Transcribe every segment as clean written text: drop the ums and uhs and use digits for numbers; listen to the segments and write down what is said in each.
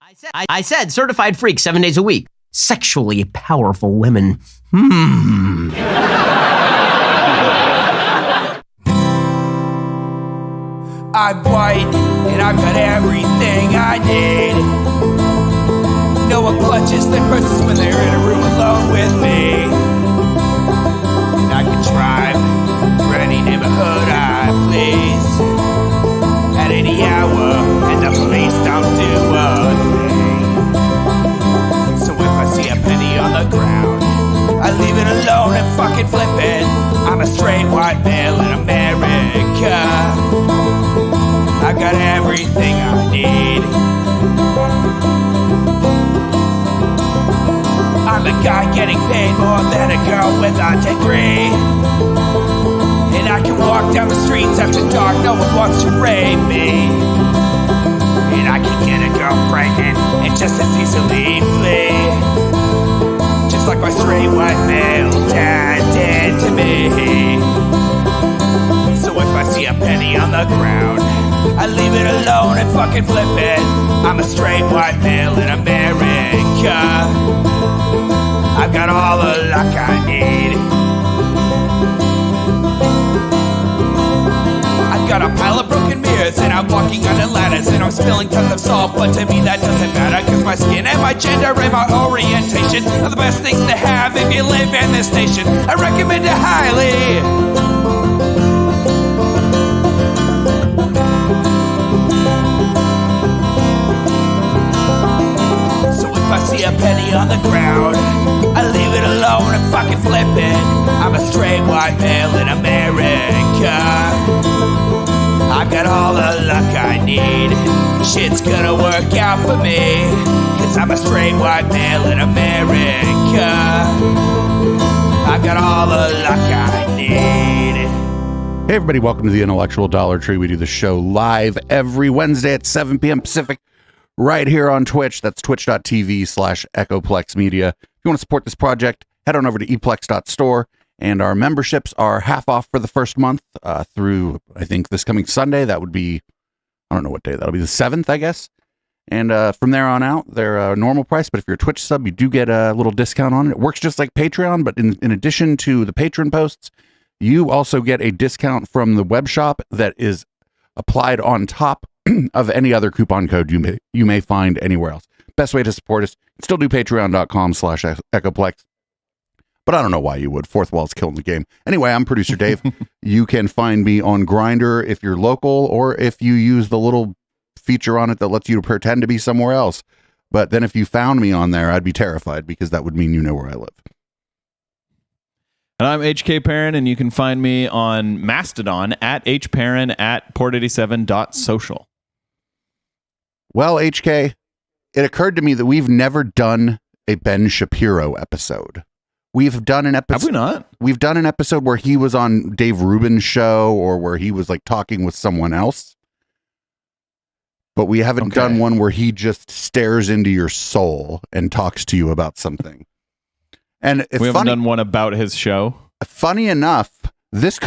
I said certified freak 7 days a week. Sexually powerful women. I'm white, and I've got everything I need. No one clutches their purses when they're in a room alone with me. And I can drive for any neighborhood I please at any hour, and the police don't do a thing. So if I see a penny on the ground, I leave it alone and fucking flip it. I'm a straight white male in America. I got everything I need. I'm a guy getting paid more than a girl with a degree. And I can walk down the streets after dark, no one wants to rape me. And I can get a girl pregnant and just as easily flee. Just like my straight white male dad did to me. So if I see a penny on the ground, I leave it alone and fucking flip it. I'm a straight white male in America. I've got all the luck I need. I've got a pile of broken mirrors and I'm walking under ladders and I'm spilling tons of salt, but to me that doesn't matter, cause my skin and my gender and my orientation are the best things to have if you live in this nation. I recommend it highly. If I see a penny on the ground, I leave it alone and fucking flip it. I'm a straight white male in America. I've got all the luck I need. Shit's gonna work out for me, cause I'm a straight white male in America. I've got all the luck I need. Hey everybody, welcome to the Intellectual Dollar Tree. We do the show live every Wednesday at 7 p.m. Pacific. Right here on Twitch. That's twitch.tv/Echoplex Media. If you want to support this project, head on over to eplex.store. And our memberships are half off for the first month through, I think, this coming Sunday. That would be, I don't know what day. That'll be the 7th, I guess. And from there on out, they're a normal price. But if you're a Twitch sub, you do get a little discount on it. It works just like Patreon. But in addition to the patron posts, you also get a discount from the web shop that is applied on top of any other coupon code you may find anywhere else. Best way to support us, still do patreon.com/Echoplex. But I don't know why you would. Fourth wall's killing the game. Anyway, I'm producer Dave. You can find me on Grindr if you're local, or if you use the little feature on it that lets you pretend to be somewhere else. But then if you found me on there, I'd be terrified, because that would mean you know where I live. And I'm HK Perrin, and you can find me on Mastodon at hperrin at port87.social. Well, HK, it occurred to me that we've never done a Ben Shapiro episode. We've done an episode. Have we not? We've done an episode where he was on Dave Rubin's show, or where he was like talking with someone else. But we haven't done one where he just stares into your soul and talks to you about something. And we haven't done one about his show. Funny enough, this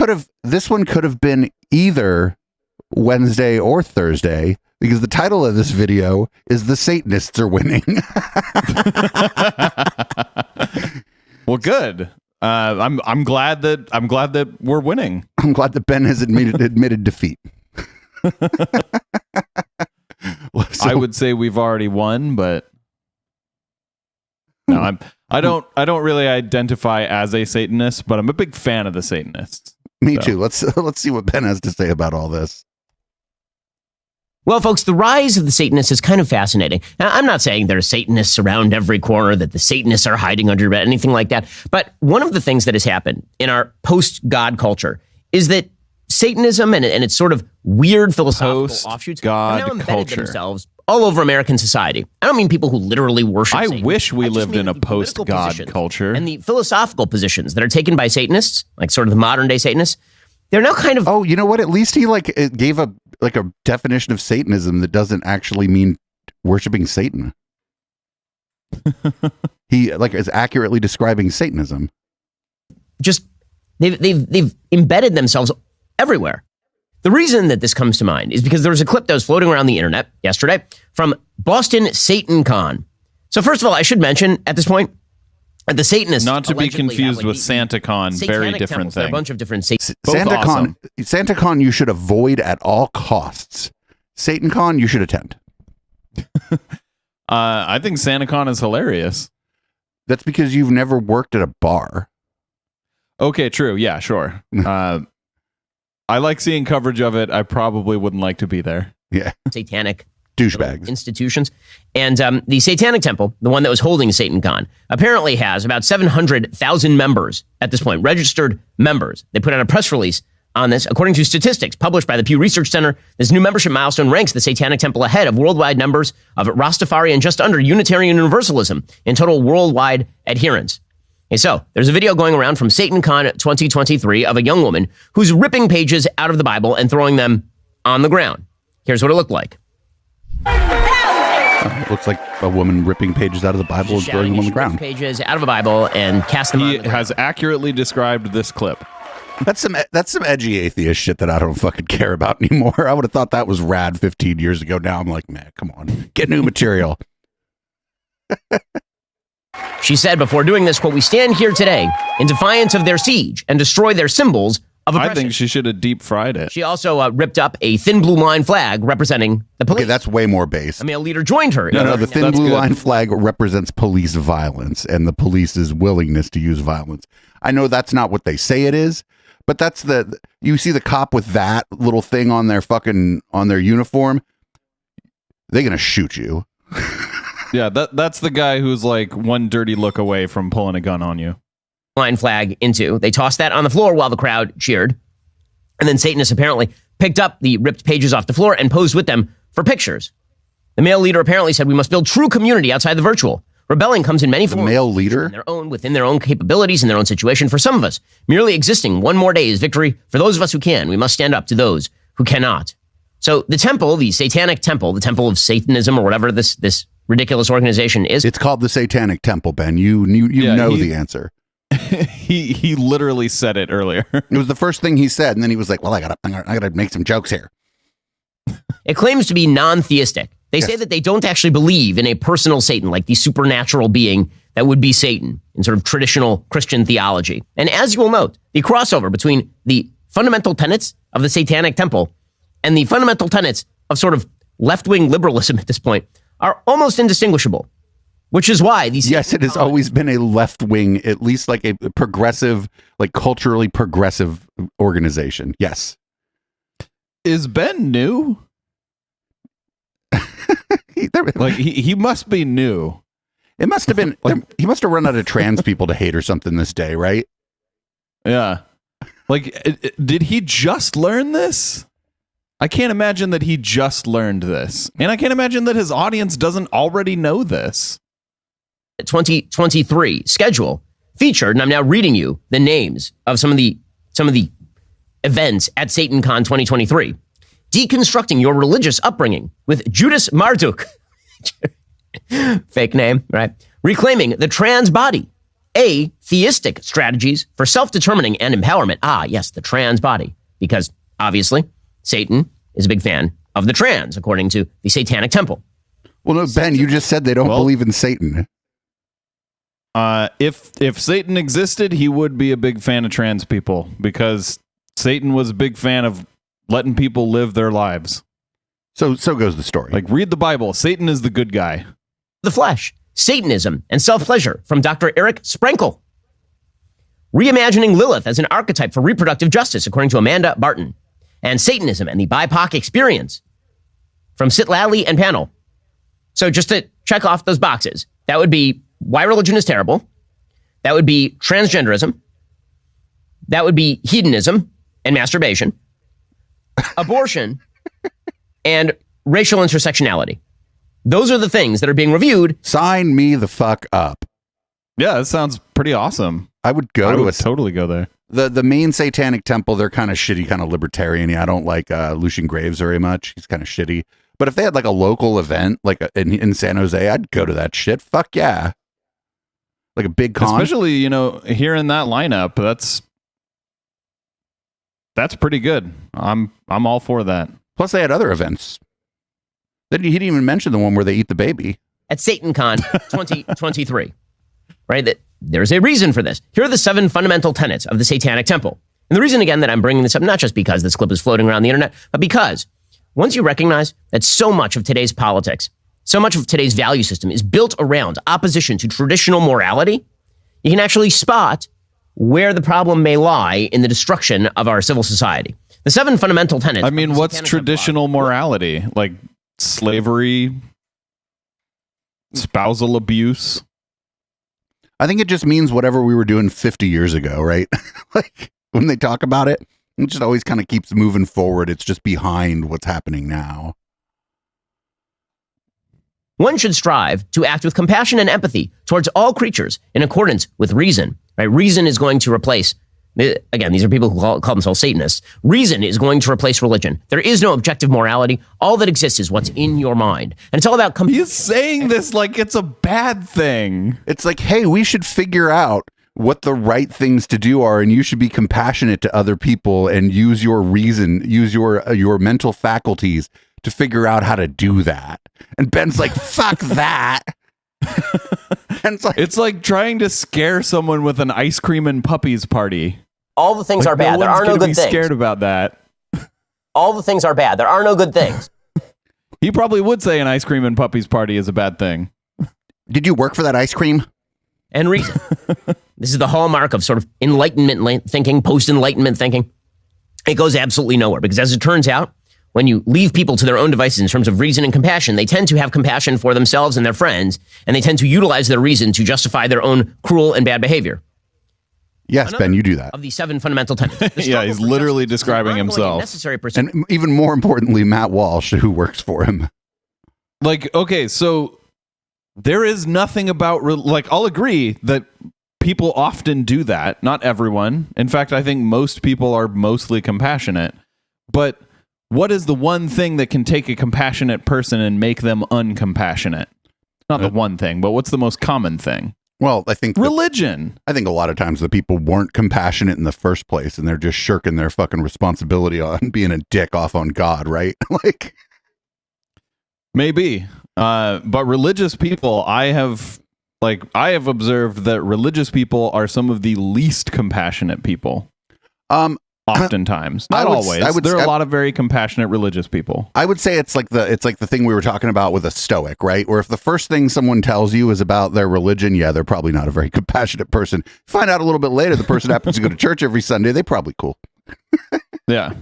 one could have been either Wednesday or Thursday, because the title of this video is "The Satanists Are Winning." Well, good. I'm glad that we're winning. I'm glad that Ben has admitted defeat. I would say we've already won, but no, I don't really identify as a Satanist, but I'm a big fan of the Satanists. Me too. Let's see what Ben has to say about all this. Well, folks, the rise of the Satanists is kind of fascinating. Now, I'm not saying there are Satanists around every corner, that the Satanists are hiding under your bed, anything like that. But one of the things that has happened in our post-God culture is that Satanism and its sort of weird philosophical offshoots have now embedded themselves all over American society. I don't mean people who literally worship Satan. I wish we lived in a post-God culture. And the philosophical positions that are taken by Satanists, like sort of the modern-day Satanists, they're now kind of... Oh, you know what? At least he gave a definition of Satanism that doesn't actually mean worshiping Satan. He is accurately describing Satanism. Just they've embedded themselves everywhere. The reason that this comes to mind is because there was a clip that was floating around the internet yesterday from Boston Satan Con. So first of all, I should mention at this point that the Satanists Not to be allegedly confused have, with SantaCon, very satanic different temples. There are a thing. bunch of different Satan. Both SantaCon, awesome. SantaCon, you should avoid at all costs. SatanCon, you should attend. I think SantaCon is hilarious. That's because you've never worked at a bar. Okay, true. Yeah, sure. I like seeing coverage of it. I probably wouldn't like to be there. Yeah, Satanic douchebags. institutions. And the Satanic Temple, the one that was holding SatanCon, apparently has about 700,000 members at this point, registered members. They put out a press release on this. According to statistics published by the Pew Research Center, this new membership milestone ranks the Satanic Temple ahead of worldwide numbers of Rastafari and just under Unitarian Universalism in total worldwide adherence. Okay, so there's a video going around from SatanCon 2023 of a young woman who's ripping pages out of the Bible and throwing them on the ground. Here's what it looked like. It looks like a woman ripping pages out of the Bible and throwing them on the ground. Pages out of a Bible and cast them on He the ground. has accurately described this clip. That's some edgy atheist shit that I don't fucking care about anymore. I would have thought that was rad 15 years ago. Now I'm like, man, come on, get new material. She said before doing this, quote, "We stand here today in defiance of their siege and destroy their symbols of oppression." I think she should have deep fried it. She also ripped up a thin blue line flag representing the police. Okay, that's way more base. A male leader joined her. No, the thin That's blue good. line flag represents police violence and the police's willingness to use violence. I know that's not what they say it is, but that's you see the cop with that little thing on their uniform, they're going to shoot you. Yeah, that's the guy who's like one dirty look away from pulling a gun on you. Line flag into. They tossed that on the floor while the crowd cheered. And then Satanists apparently picked up the ripped pages off the floor and posed with them for pictures. The male leader apparently said, "We must build true community outside the virtual. Rebelling comes in many The forms. male leader? Within their own capabilities and their own situation. For some of us, merely existing one more day is victory. For those of us who can, we must stand up to those who cannot." So the temple, the Satanic Temple, the Temple of Satanism or whatever this ridiculous organization is. It's called the Satanic Temple, Ben. You Yeah, know the answer. He literally said it earlier. It was the first thing he said, and then he was like, "Well, I gotta make some jokes here." It claims to be non-theistic. They say that they don't actually believe in a personal Satan, like the supernatural being that would be Satan in sort of traditional Christian theology. And as you will note, the crossover between the fundamental tenets of the Satanic Temple and the fundamental tenets of sort of left-wing liberalism at this point are almost indistinguishable, which is why these... Yes, it has always been a left wing, at least like a progressive, like culturally progressive organization. Yes. Is Ben new? He must be new. It must have been, he must have run out of trans people to hate or something this day, right? Yeah. Did he just learn this? I can't imagine that he just learned this. And I can't imagine that his audience doesn't already know this. 2023 schedule featured, and I'm now reading you the names of some of the events at SatanCon 2023. Deconstructing your religious upbringing with Judas Marduk. Fake name, right? Reclaiming the trans body. Atheistic strategies for self-determining and empowerment. Ah, yes, the trans body. Because obviously, Satan is a big fan of the trans, according to the Satanic Temple. Well, no, Ben, you just said they don't believe in Satan. If Satan existed, he would be a big fan of trans people because Satan was a big fan of letting people live their lives. So goes the story. Like, read the Bible. Satan is the good guy. The flesh, Satanism, and self-pleasure from Dr. Eric Sprenkel. Reimagining Lilith as an archetype for reproductive justice, according to Amanda Barton. And Satanism and the BIPOC experience from Sitlali and Panel. So just to check off those boxes, that would be why religion is terrible. That would be transgenderism. That would be hedonism and masturbation, abortion, and racial intersectionality. Those are the things that are being reviewed. Sign me the fuck up. Yeah, that sounds pretty awesome. I would go I to would totally go there. The main Satanic Temple. They're kind of shitty, kind of libertarian. I don't like Lucian Graves very much. He's kind of shitty. But if they had like a local event, like in San Jose, I'd go to that shit. Fuck yeah. Like a big con. Especially, here in that lineup, That's pretty good. I'm all for that. Plus, they had other events. He didn't even mention the one where they eat the baby. At SatanCon 2023, right? That there's a reason for this. Here are the 7 fundamental tenets of the Satanic Temple. And the reason, again, that I'm bringing this up, not just because this clip is floating around the internet, but because once you recognize that so much of today's politics, so much of today's value system is built around opposition to traditional morality, you can actually spot where the problem may lie in the destruction of our civil society. The 7 fundamental tenets. I mean, what's traditional morality? Like slavery, spousal abuse? I think it just means whatever we were doing 50 years ago, right? Like, when they talk about it, it just always kind of keeps moving forward. It's just behind what's happening now. One should strive to act with compassion and empathy towards all creatures in accordance with reason. Right? Reason is going to replace, again, these are people who call themselves Satanists. Reason is going to replace religion. There is no objective morality. All that exists is what's in your mind. And it's all about He's saying this like it's a bad thing. It's like, hey, we should figure out what the right things to do are, and you should be compassionate to other people and use your reason, use your mental faculties to figure out how to do that. And Ben's like, fuck that. It's like trying to scare someone with an ice cream and puppies party. All the things like are bad. There are no good things. Scared about that. All the things are bad. There are no good things. He probably would say an ice cream and puppies party is a bad thing. Did you work for that ice cream? And reason. This is the hallmark of sort of enlightenment thinking, post-enlightenment thinking. It goes absolutely nowhere because, as it turns out, when you leave people to their own devices in terms of reason and compassion, they tend to have compassion for themselves and their friends, and they tend to utilize their reason to justify their own cruel and bad behavior. Yes, Another Ben, you do that. Of the 7 fundamental tenets. Yeah, he's literally describing himself. Necessary pursuit. And even more importantly, Matt Walsh, who works for him. Like, okay, so there is nothing about, like, I'll agree that people often do that. Not everyone. In fact, I think most people are mostly compassionate. But what is the one thing that can take a compassionate person and make them uncompassionate? Not the one thing, but what's the most common thing? Well, I think religion. I think a lot of times the people weren't compassionate in the first place, and they're just shirking their fucking responsibility on being a dick off on God, right? Like, maybe. But religious people, I have observed that religious people are some of the least compassionate people. Oftentimes, not always. There are a lot of very compassionate religious people. I would say it's like the thing we were talking about with a Stoic, right? Where if the first thing someone tells you is about their religion, yeah, they're probably not a very compassionate person. Find out a little bit later the person happens to go to church every Sunday, they're probably cool. Yeah.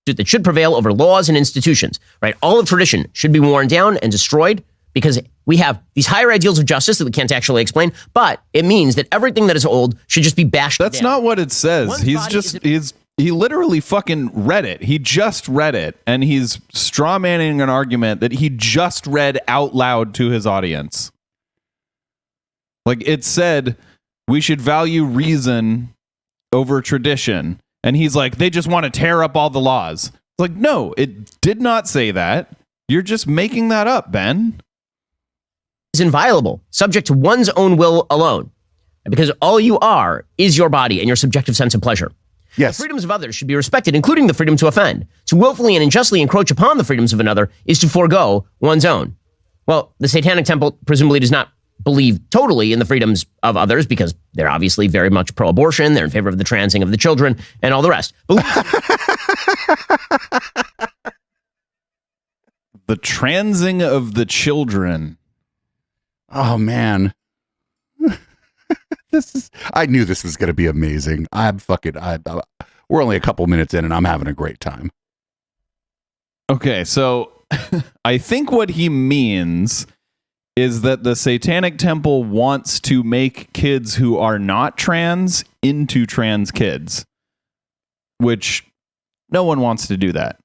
That should prevail over laws and institutions, right? All of tradition should be worn down and destroyed because we have these higher ideals of justice that we can't actually explain, but it means that everything that is old should just be bashed That's down. Not what it says. He literally fucking read it. He just read it, and he's straw manning an argument that he just read out loud to his audience. Like, it said, we should value reason over tradition. And he's like, they just want to tear up all the laws. It's like, no, it did not say that. You're just making that up, Ben. Is inviolable, subject to one's own will alone. Because all you are is your body and your subjective sense of pleasure. Yes. The freedoms of others should be respected, including the freedom to offend. To willfully and unjustly encroach upon the freedoms of another is to forego one's own. Well, the Satanic Temple presumably does not believe totally in the freedoms of others because they're obviously very much pro-abortion. They're in favor of the transing of the children and all the rest. The transing of the children. Oh, man. I knew this was going to be amazing. We're only a couple minutes in and I'm having a great time. Okay, so I think what he means is that the Satanic Temple wants to make kids who are not trans into trans kids, which no one wants to do that.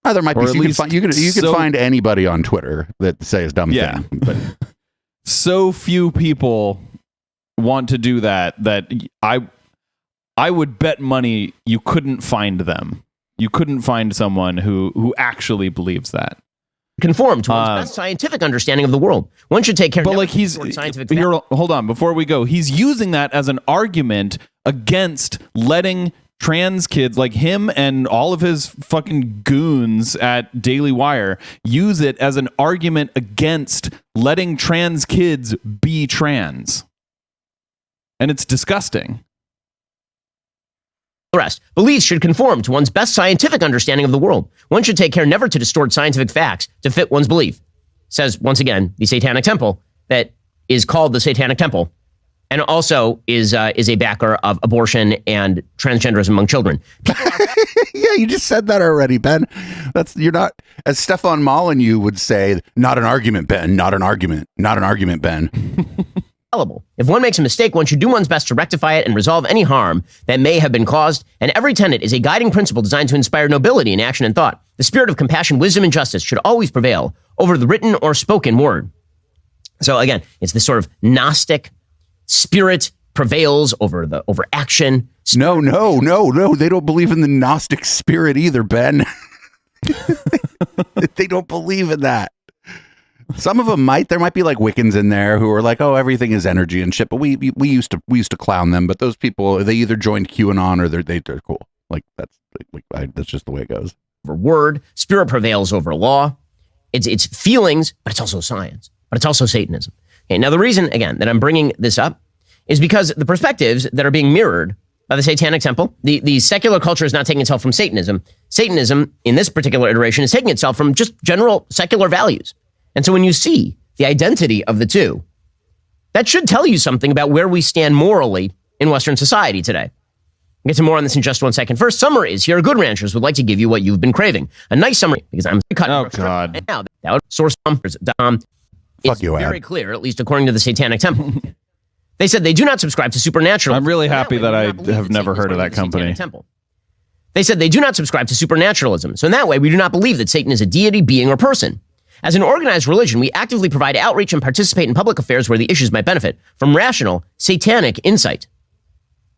There might be. You could find anybody on Twitter that says dumb thing. But so few people want to do that I would bet money you couldn't find them. You couldn't find someone who actually believes that. Conform to one's best scientific understanding of the world. One should take care. But like hold on, before we go, he's using that as an argument against letting trans kids like him and all of his fucking goons at Daily Wire use it as an argument against letting trans kids be trans. And it's disgusting. The rest. Beliefs should conform to one's best scientific understanding of the world. One should take care never to distort scientific facts to fit one's belief. Says, once again, the Satanic Temple that is called the Satanic Temple and also is a backer of abortion and transgenderism among children. Yeah, you just said that already, Ben. You're not, as Stefan Molyneux would say, not an argument, Ben, not an argument, not an argument, Ben. If one makes a mistake, one should do one's best to rectify it and resolve any harm that may have been caused, and every tenet is a guiding principle designed to inspire nobility in action and thought. The spirit of compassion, wisdom, and justice should always prevail over the written or spoken word. So again, it's this sort of Gnostic spirit prevails over action. No. They don't believe in the Gnostic spirit either, Ben. They don't believe in that. Some of them might. There might be like Wiccans in there who are like, "Oh, everything is energy and shit." But we used to clown them. But those people, they either joined QAnon or they're cool. Like that's just the way it goes. Over word, spirit prevails over law. It's feelings, but it's also science. But it's also Satanism. Okay, now the reason again that I'm bringing this up is because the perspectives that are being mirrored by the Satanic Temple, the secular culture is not taking itself from Satanism. Satanism, in this particular iteration, is taking itself from just general secular values. And so when you see the identity of the two, that should tell you something about where we stand morally in Western society today. I'll get to more on this in just 1 second. First, summary is here. Good Ranchers would like to give you what you've been craving. A nice summary, because I'm cutting. Oh, God. And now, that would source it's very clear, at least according to the Satanic Temple. They said they do not subscribe to supernatural. I'm really happy that I have never heard of that company. They said they do not subscribe to supernaturalism. So in that way, we do not believe that Satan is a deity, being, or person. As an organized religion, we actively provide outreach and participate in public affairs where the issues might benefit from rational, satanic insight.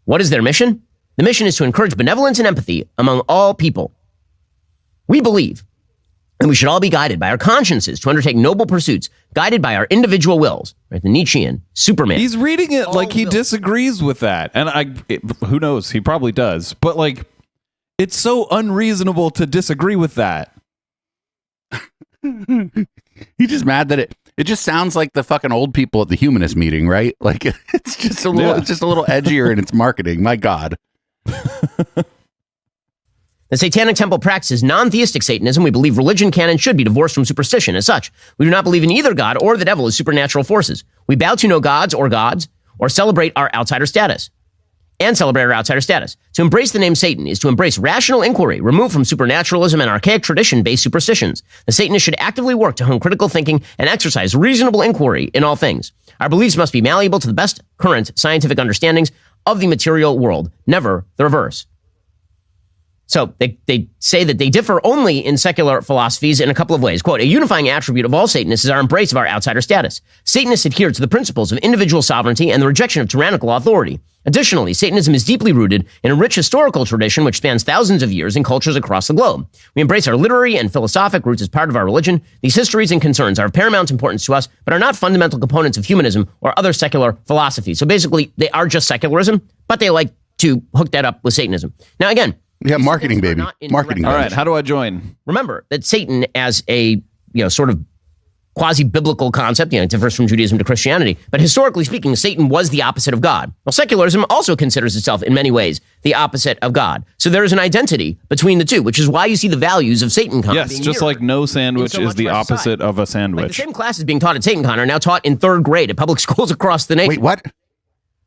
What is their mission? The mission is to encourage benevolence and empathy among all people. We believe that we should all be guided by our consciences to undertake noble pursuits, guided by our individual wills. Right, the Nietzschean Superman. He's reading it like he disagrees with that. And who knows? He probably does. But like, it's so unreasonable to disagree with that. He's just mad that it just sounds like the fucking old people at the humanist meeting, right? Like it's just a little edgier in its marketing. My God. The Satanic Temple practices non-theistic Satanism. We believe religion can and should be divorced from superstition. As such, we do not believe in either God or the devil as supernatural forces. We bow to no gods, or celebrate our outsider status. To embrace the name Satan is to embrace rational inquiry, removed from supernaturalism and archaic tradition-based superstitions. The Satanists should actively work to hone critical thinking and exercise reasonable inquiry in all things. Our beliefs must be malleable to the best current scientific understandings of the material world, never the reverse. So they say that they differ only in secular philosophies in a couple of ways. Quote, a unifying attribute of all Satanists is our embrace of our outsider status. Satanists adhere to the principles of individual sovereignty and the rejection of tyrannical authority. Additionally, Satanism is deeply rooted in a rich historical tradition which spans thousands of years in cultures across the globe. We embrace our literary and philosophic roots as part of our religion. These histories and concerns are of paramount importance to us, but are not fundamental components of humanism or other secular philosophies. So basically, they are just secularism, but they like to hook that up with Satanism. Now, again, yeah, marketing, baby. Marketing. All right, how do I join? Remember that Satan as a, sort of quasi-biblical concept, it differs from Judaism to Christianity, but historically speaking, Satan was the opposite of God. Well, secularism also considers itself in many ways the opposite of God. So there is an identity between the two, which is why you see the values of SatanCon. Yes, just like no sandwich is the opposite of a sandwich. Like the same classes being taught at SatanCon are now taught in third grade at public schools across the nation. Wait,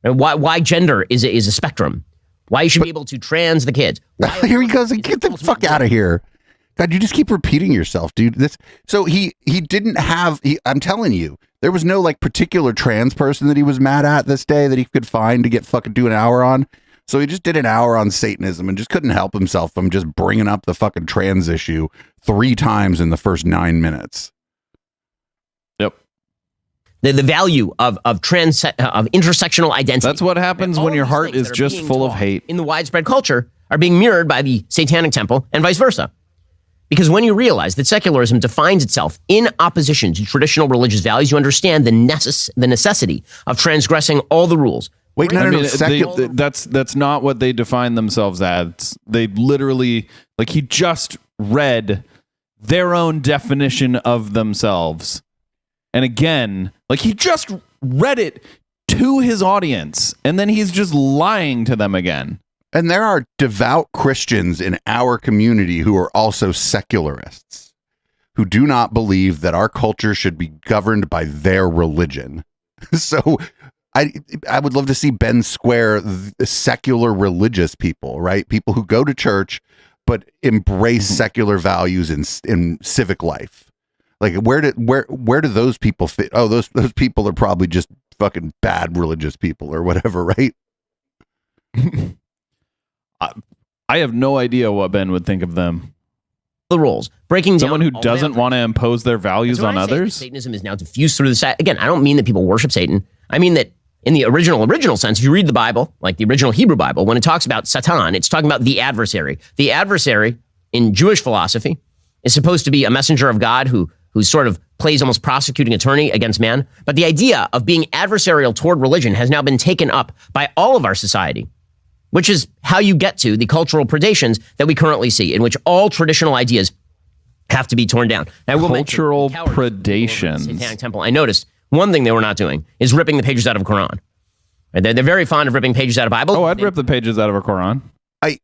what? Why gender is a spectrum. Why you should be able to trans the kids. Here he goes. Get the fuck out of here. God, you just keep repeating yourself, dude. So he didn't have, I'm telling you, there was no like particular trans person that he was mad at this day that he could find to get fucking do an hour on. So he just did an hour on Satanism and just couldn't help himself from just bringing up the fucking trans issue 3 times in the first 9 minutes. Yep. The value of intersectional identity. That's what happens when your heart is just full of hate. In the widespread culture are being mirrored by the Satanic Temple and vice versa. Because when you realize that secularism defines itself in opposition to traditional religious values, you understand the necessity of transgressing all the rules, Wait, no, I no, no. mean, that's not what they define themselves as. They literally, like, he just read their own definition of themselves. And again, like, he just read it to his audience, and then he's just lying to them again. And there are devout Christians in our community who are also secularists, who do not believe that our culture should be governed by their religion. So I would love to see Ben square the secular religious people, right? People who go to church but embrace secular values in civic life. Like, where do those people fit? Oh, those people are probably just fucking bad religious people or whatever, right? I have no idea what Ben would think of them. The rules, breaking someone down who doesn't want to impose their values on others. Satanism is now diffused through the again. I don't mean that people worship Satan. I mean that in the original sense, if you read the Bible, like the original Hebrew Bible, when it talks about Satan, it's talking about the adversary. The adversary in Jewish philosophy is supposed to be a messenger of God who sort of plays almost prosecuting attorney against man. But the idea of being adversarial toward religion has now been taken up by all of our society, which is how you get to the cultural predations that we currently see, in which all traditional ideas have to be torn down. Cultural predations. Satanic Temple. I noticed one thing they were not doing is ripping the pages out of a Quran. They're very fond of ripping pages out of Bible. Oh, I'd rip the pages out of a Quran. I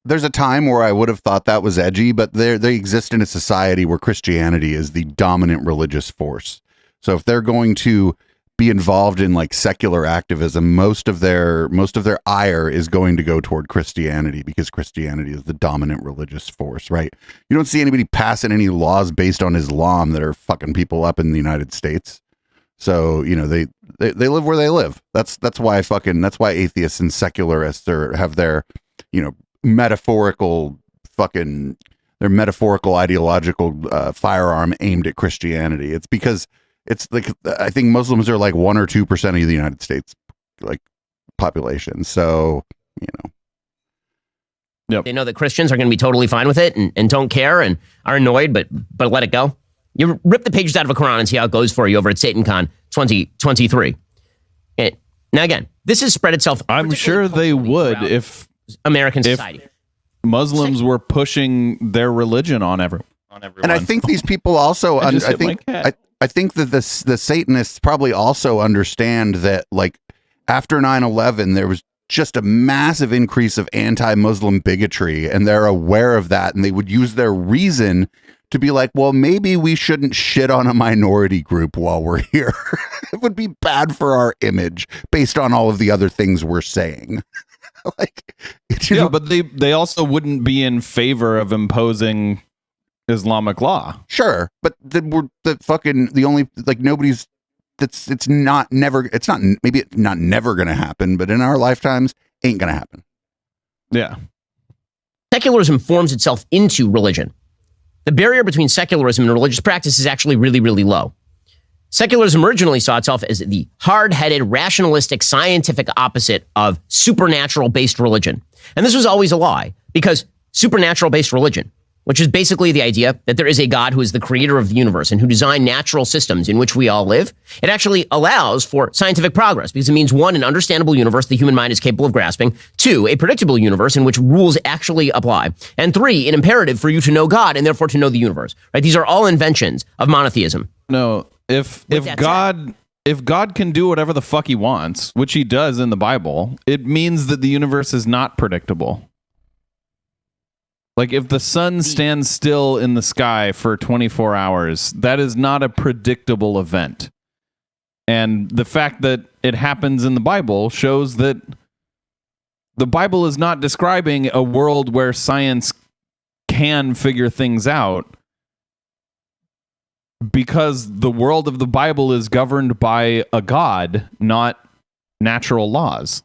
there's a time where I would have thought that was edgy, but they exist in a society where Christianity is the dominant religious force. So if they're going to be involved in like secular activism, most of their ire is going to go toward Christianity, because Christianity is the dominant religious force, right? You don't see anybody passing any laws based on Islam that are fucking people up in the United States. So, you know, they live where they live. That's why atheists and secularists have their, you know, metaphorical ideological firearm aimed at Christianity. It's because it's like, I think Muslims are like 1 or 2% of the United States like population. So, you know. Yep. They know that Christians are going to be totally fine with it and don't care and are annoyed, but let it go. You rip the pages out of a Quran and see how it goes for you over at SatanCon 2023. Now again, this has spread itself. I'm sure they would if American society. If Muslims were pushing their religion on everyone. And I think these people also, I think that the Satanists probably also understand that, like, after 9/11, there was just a massive increase of anti-Muslim bigotry, and they're aware of that, and they would use their reason to be like, well, maybe we shouldn't shit on a minority group while we're here. It would be bad for our image based on all of the other things we're saying. Like, yeah, but they also wouldn't be in favor of imposing Islamic law. Sure, but it's not never going to happen, but in our lifetimes ain't going to happen. Yeah. Secularism forms itself into religion. The barrier between secularism and religious practice is actually really, really low. Secularism originally saw itself as the hard-headed, rationalistic, scientific opposite of supernatural-based religion. And this was always a lie, because supernatural-based religion, which is basically the idea that there is a God who is the creator of the universe and who designed natural systems in which we all live, it actually allows for scientific progress, because it means, 1, an understandable universe the human mind is capable of grasping; 2, a predictable universe in which rules actually apply; and 3, an imperative for you to know God and therefore to know the universe. Right? These are all inventions of monotheism. No, if God can do whatever the fuck he wants, which he does in the Bible, it means that the universe is not predictable. Like, if the sun stands still in the sky for 24 hours, that is not a predictable event. And the fact that it happens in the Bible shows that the Bible is not describing a world where science can figure things out, because the world of the Bible is governed by a God, not natural laws.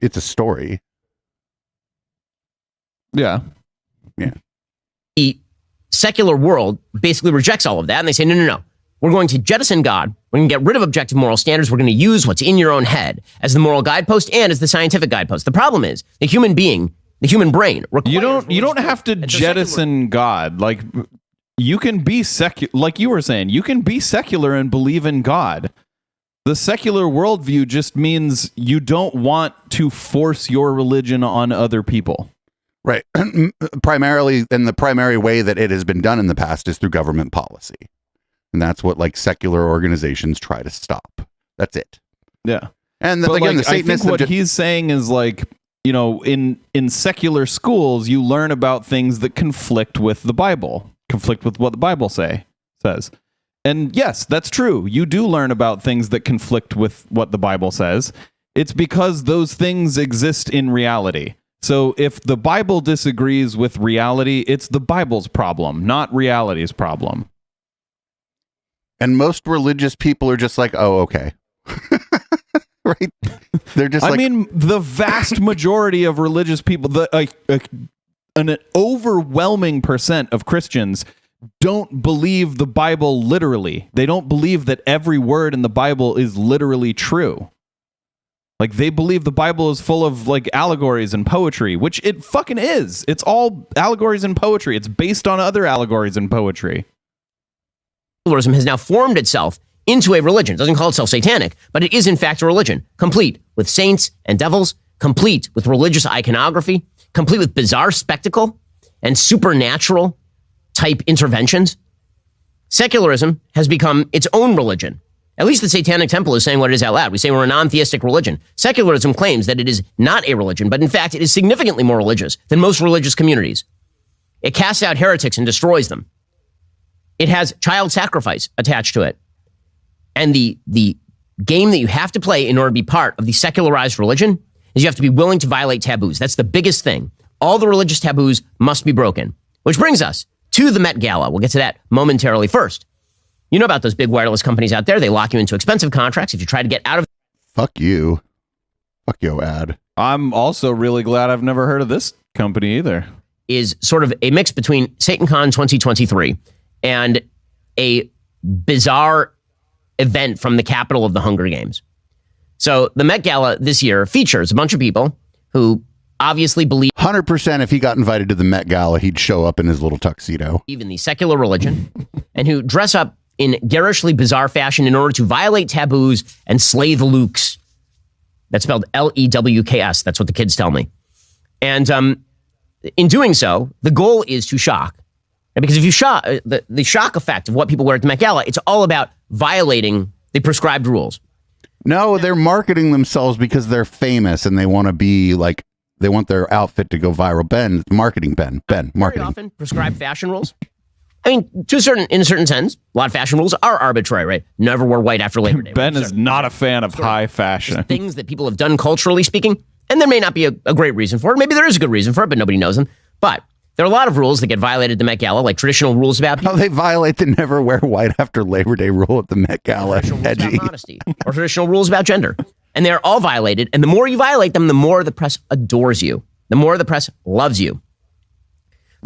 It's a story. Yeah. Yeah. The secular world basically rejects all of that, and they say, no. We're going to jettison God. We're going to get rid of objective moral standards. We're going to use what's in your own head as the moral guidepost and as the scientific guidepost. The problem is the human being, the human brain. You don't have to jettison God. Like, you can be secular, like you were saying. You can be secular and believe in God. The secular worldview just means you don't want to force your religion on other people. Right. Primarily, and the primary way that it has been done in the past is through government policy. And that's what like secular organizations try to stop. That's it. Yeah. And But, again, like, the Satanists I think what he's saying is like, you know, in secular schools, you learn about things that conflict with the Bible, conflict with what the Bible says. And yes, that's true. You do learn about things that conflict with what the Bible says. It's because those things exist in reality. So if the Bible disagrees with reality, it's the Bible's problem, not reality's problem. And most religious people are just like, oh, okay. Right? They're just I mean, the vast majority of religious people, an overwhelming percent of Christians don't believe the Bible literally. They don't believe that every word in the Bible is literally true. Like, they believe the Bible is full of like allegories and poetry, which it fucking is. It's all allegories and poetry. It's based on other allegories and poetry. Secularism has now formed itself into a religion. It doesn't call itself satanic, but it is in fact a religion, complete with saints and devils, complete with religious iconography, complete with bizarre spectacle and supernatural type interventions. Secularism has become its own religion. At least the Satanic Temple is saying what it is out loud. We say we're a non-theistic religion. Secularism claims that it is not a religion, but in fact it is significantly more religious than most religious communities. It casts out heretics and destroys them. It has child sacrifice attached to it. And the game that you have to play in order to be part of the secularized religion is you have to be willing to violate taboos. That's the biggest thing. All the religious taboos must be broken. Which brings us to the Met Gala. We'll get to that momentarily. First, you know about those big wireless companies out there. They lock you into expensive contracts if you try to get out of... fuck you. Fuck your ad. I'm also really glad I've never heard of this company either. Is sort of a mix between SatanCon 2023 and a bizarre event from the capital of the Hunger Games. So the Met Gala this year features a bunch of people who obviously believe 100% if he got invited to the Met Gala, he'd show up in his little tuxedo. In the secular religion and who dress up in garishly bizarre fashion in order to violate taboos and slay the Lukes. That's spelled Lewks. That's what the kids tell me. And in doing so, the goal is to shock. And because if you shock, the shock effect of what people wear at the Met Gala, it's all about violating the prescribed rules. No, they're marketing themselves because they're famous and they want to be like, they want their outfit to go viral. Ben, marketing. Ben, marketing. Very often prescribed fashion rules. I mean, in a certain sense, a lot of fashion rules are arbitrary, right? Never wear white after Labor Day. Ben is not a fan of high fashion. Things that people have done culturally speaking, and there may not be a great reason for it. Maybe there is a good reason for it, but nobody knows them. But there are a lot of rules that get violated at the Met Gala, like traditional rules about people. How they violate the never wear white after Labor Day rule at the Met Gala. Traditional rules about modesty, or traditional rules about gender. And they're all violated. And the more you violate them, the more the press adores you. The more the press loves you.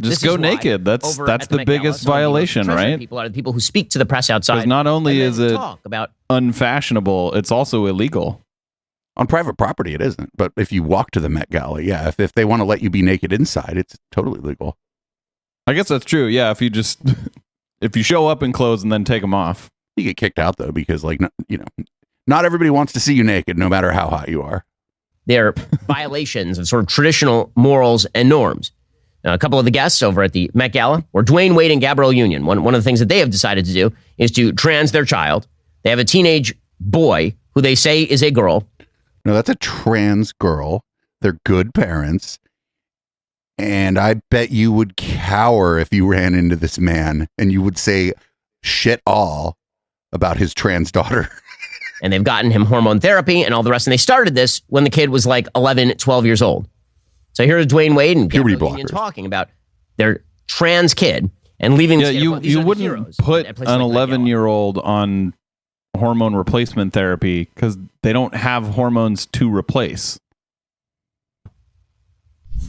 Just go naked. That's the biggest violation, right? People are the people who speak to the press outside. Because not only is it about unfashionable, it's also illegal. On private property, it isn't. But if you walk to the Met Gala, yeah, if they want to let you be naked inside, it's totally legal. I guess that's true. Yeah, if you show up in clothes and then take them off, you get kicked out though because not everybody wants to see you naked, no matter how hot you are. They're violations of sort of traditional morals and norms. Now, a couple of the guests over at the Met Gala were Dwayne Wade and Gabrielle Union. One of the things that they have decided to do is to trans their child. They have a teenage boy who they say is a girl. No, that's a trans girl. They're good parents. And I bet you would cower if you ran into this man and you would say shit all about his trans daughter. And they've gotten him hormone therapy and all the rest. And they started this when the kid was like 11, 12 years old. So here's Dwayne Wade and Gabrielle Union talking about their trans kid and leaving. Yeah, you wouldn't put an 11-year-old on hormone replacement therapy because they don't have hormones to replace.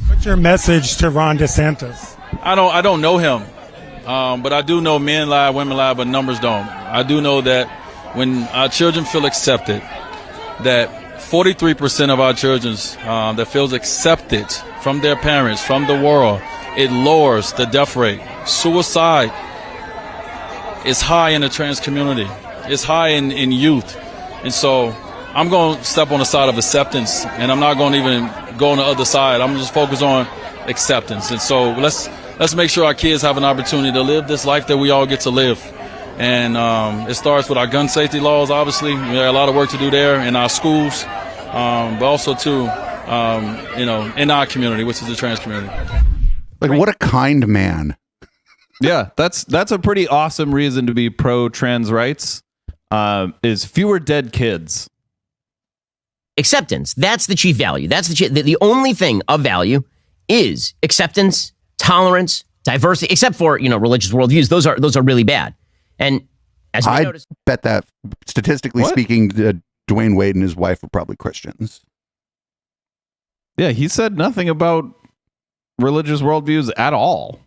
What's your message to Ron DeSantis? I don't know him, but I do know men lie, women lie, but numbers don't. I do know that when our children feel accepted, that 43% of our children that feels accepted from their parents, from the world, it lowers the death rate. Suicide is high in the trans community. It's high in youth. And so I'm going to step on the side of acceptance, and I'm not going to even go on the other side. I'm just focused on acceptance. And so let's make sure our kids have an opportunity to live this life that we all get to live. And it starts with our gun safety laws, obviously. We have a lot of work to do there in our schools, but also, too, in our community, which is the trans community. Like, what a kind man. Yeah, that's a pretty awesome reason to be pro-trans rights, is fewer dead kids. Acceptance. That's the chief value. That's the only thing of value is acceptance, tolerance, diversity, except for, religious worldviews. Those are really bad. And as we noticed, bet that statistically speaking, Dwayne Wade and his wife are probably Christians. Yeah, he said nothing about religious worldviews at all.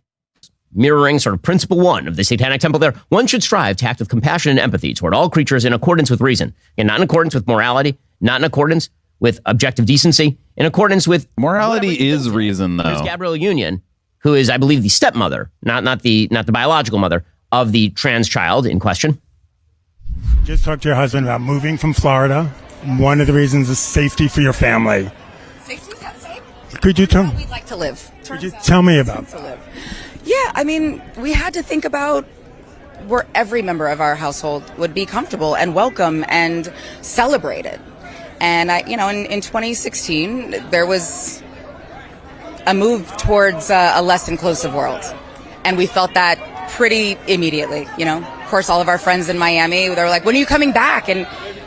Mirroring sort of principle 1 of the Satanic Temple there, one should strive to act with compassion and empathy toward all creatures in accordance with reason, and not in accordance with morality, not in accordance with objective decency, in accordance with morality is reason, though. There's Gabrielle Union, who is, I believe, the stepmother, not the biological mother of the trans child in question. Just talked to your husband about moving from Florida. One of the reasons is safety for your family. Safety, is that safe? Could you tell? We'd like to live. Could you tell me about to that? live. Yeah, I mean, we had to think about where every member of our household would be comfortable and welcome and celebrated. And in 2016, there was a move towards a less inclusive world, and we felt that pretty immediately. Of course, all of our friends in Miami, they were like, "When are you coming back?" And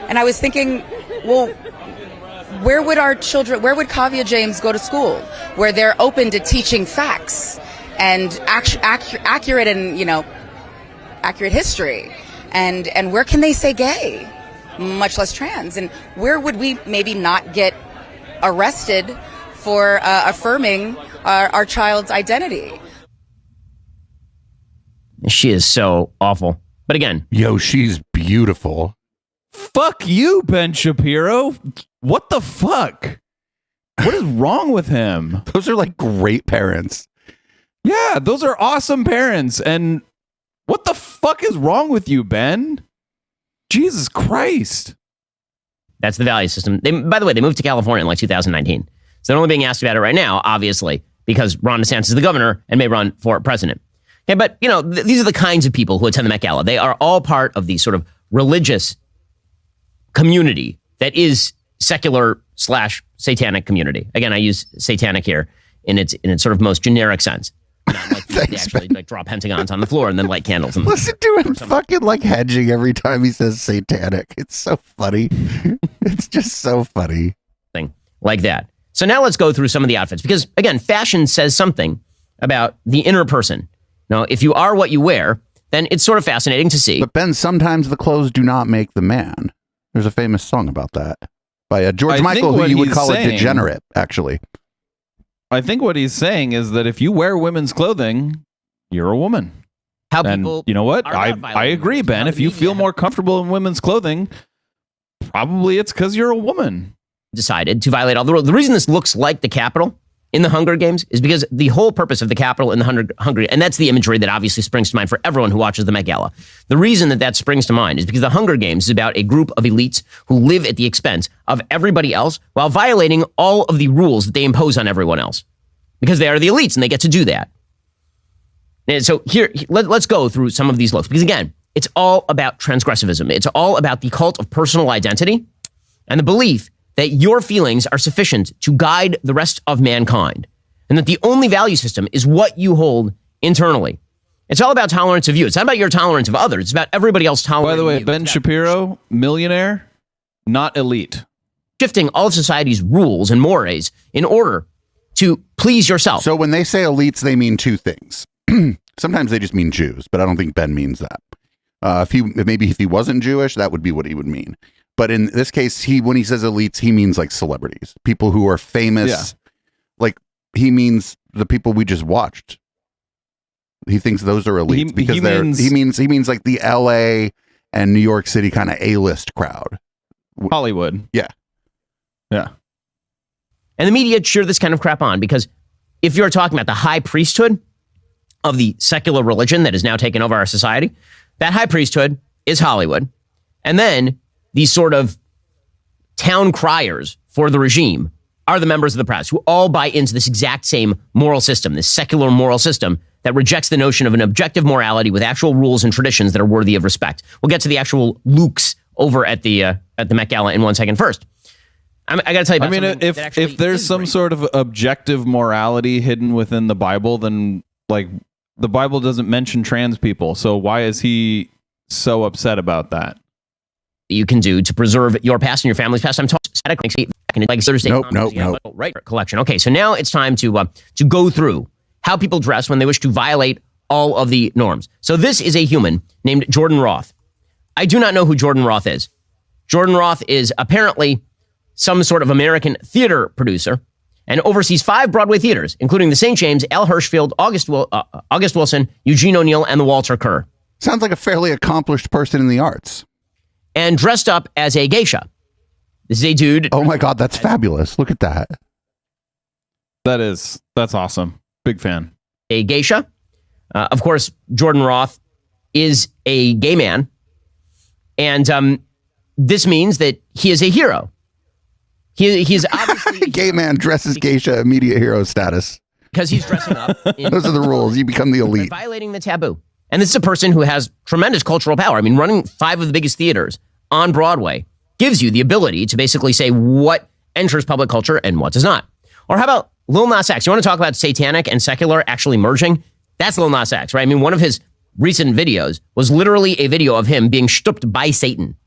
I was thinking, well, where would Kavya James go to school, where they're open to teaching facts and accurate and accurate history, and where can they say gay, much less trans, and where would we maybe not get arrested for affirming our child's identity? She is so awful. But again, she's beautiful. Fuck you, Ben Shapiro. What the fuck? What is wrong with him? Those are like great parents. Yeah, those are awesome parents. And what the fuck is wrong with you, Ben? Jesus Christ. That's the value system. By the way, they moved to California in 2019. So they're only being asked about it right now, obviously, because Ron DeSantis is the governor and may run for president. Okay, but, these are the kinds of people who attend the Met Gala. They are all part of the sort of religious community that is secular/satanic community. Again, I use satanic here in its sort of most generic sense. Not like they actually draw pentagons on the floor and then light candles. Listen to him fucking hedging every time he says satanic. It's so funny. It's just so funny. Thing like that. So now let's go through some of the outfits, because again, fashion says something about the inner person. Now, if you are what you wear, then it's sort of fascinating to see. But Ben, sometimes the clothes do not make the man. There's a famous song about that by George Michael, who you would call a degenerate, actually. I think what he's saying is that if you wear women's clothing, you're a woman. People, you know what? I agree, Ben. If you feel more comfortable in women's clothing, probably it's because you're a woman. Decided to violate all the rules. The reason this looks like the Capitol in the Hunger Games is because the whole purpose of the Capitol in the Hunger, and that's the imagery that obviously springs to mind for everyone who watches the Met Gala. The reason that springs to mind is because the Hunger Games is about a group of elites who live at the expense of everybody else while violating all of the rules that they impose on everyone else, because they are the elites and they get to do that. And so here, let's go through some of these looks, because again, it's all about transgressivism. It's all about the cult of personal identity and the belief that your feelings are sufficient to guide the rest of mankind, and that the only value system is what you hold internally. It's all about tolerance of you. It's not about your tolerance of others. It's about everybody else tolerating you. By the way, Ben Shapiro, millionaire, not elite. Shifting all of society's rules and mores in order to please yourself. So when they say elites, they mean two things. Sometimes they just mean Jews, but I don't think Ben means that. If he wasn't Jewish, that would be what he would mean. But in this case, when he says elites, he means like celebrities, people who are famous. Yeah. Like he means the people we just watched. He thinks those are elites because he means like the LA and New York City kind of A-list crowd. Hollywood. Yeah. Yeah. And the media cheer this kind of crap on, because if you're talking about the high priesthood of the secular religion that has now taken over our society, that high priesthood is Hollywood. And then these sort of town criers for the regime are the members of the press who all buy into this exact same moral system, this secular moral system that rejects the notion of an objective morality with actual rules and traditions that are worthy of respect. We'll get to the actual Lukes over at the Met Gala in 1 second. First, I got to tell you about if there's some sort of objective morality hidden within the Bible, then like the Bible doesn't mention trans people. So why is he so upset about that? You can do to preserve your past and your family's past. I'm talking nope. Right collection. Okay, so now it's time to go through how people dress when they wish to violate all of the norms. So this is a human named Jordan Roth. I do not know who Jordan Roth is. Jordan Roth is apparently some sort of American theater producer and oversees 5 Broadway theaters, including the St. James, Al Hirschfield, August Wilson, Eugene O'Neill, and the Walter Kerr. Sounds like a fairly accomplished person in the arts. And dressed up as a geisha. This is a dude. Oh my God, that's fabulous. Look at that. That's awesome. Big fan. A geisha. Of course, Jordan Roth is a gay man. And this means that he is a hero. He's obviously... Gay man dresses geisha, immediate hero status. Because he's dressing up. Those are the rules. You become the elite. Violating the taboo. And this is a person who has tremendous cultural power. I mean, running 5 of the biggest theaters on Broadway gives you the ability to basically say what enters public culture and what does not. Or how about Lil Nas X? You want to talk about satanic and secular actually merging? That's Lil Nas X, right? I mean, one of his recent videos was literally a video of him being stooped by Satan.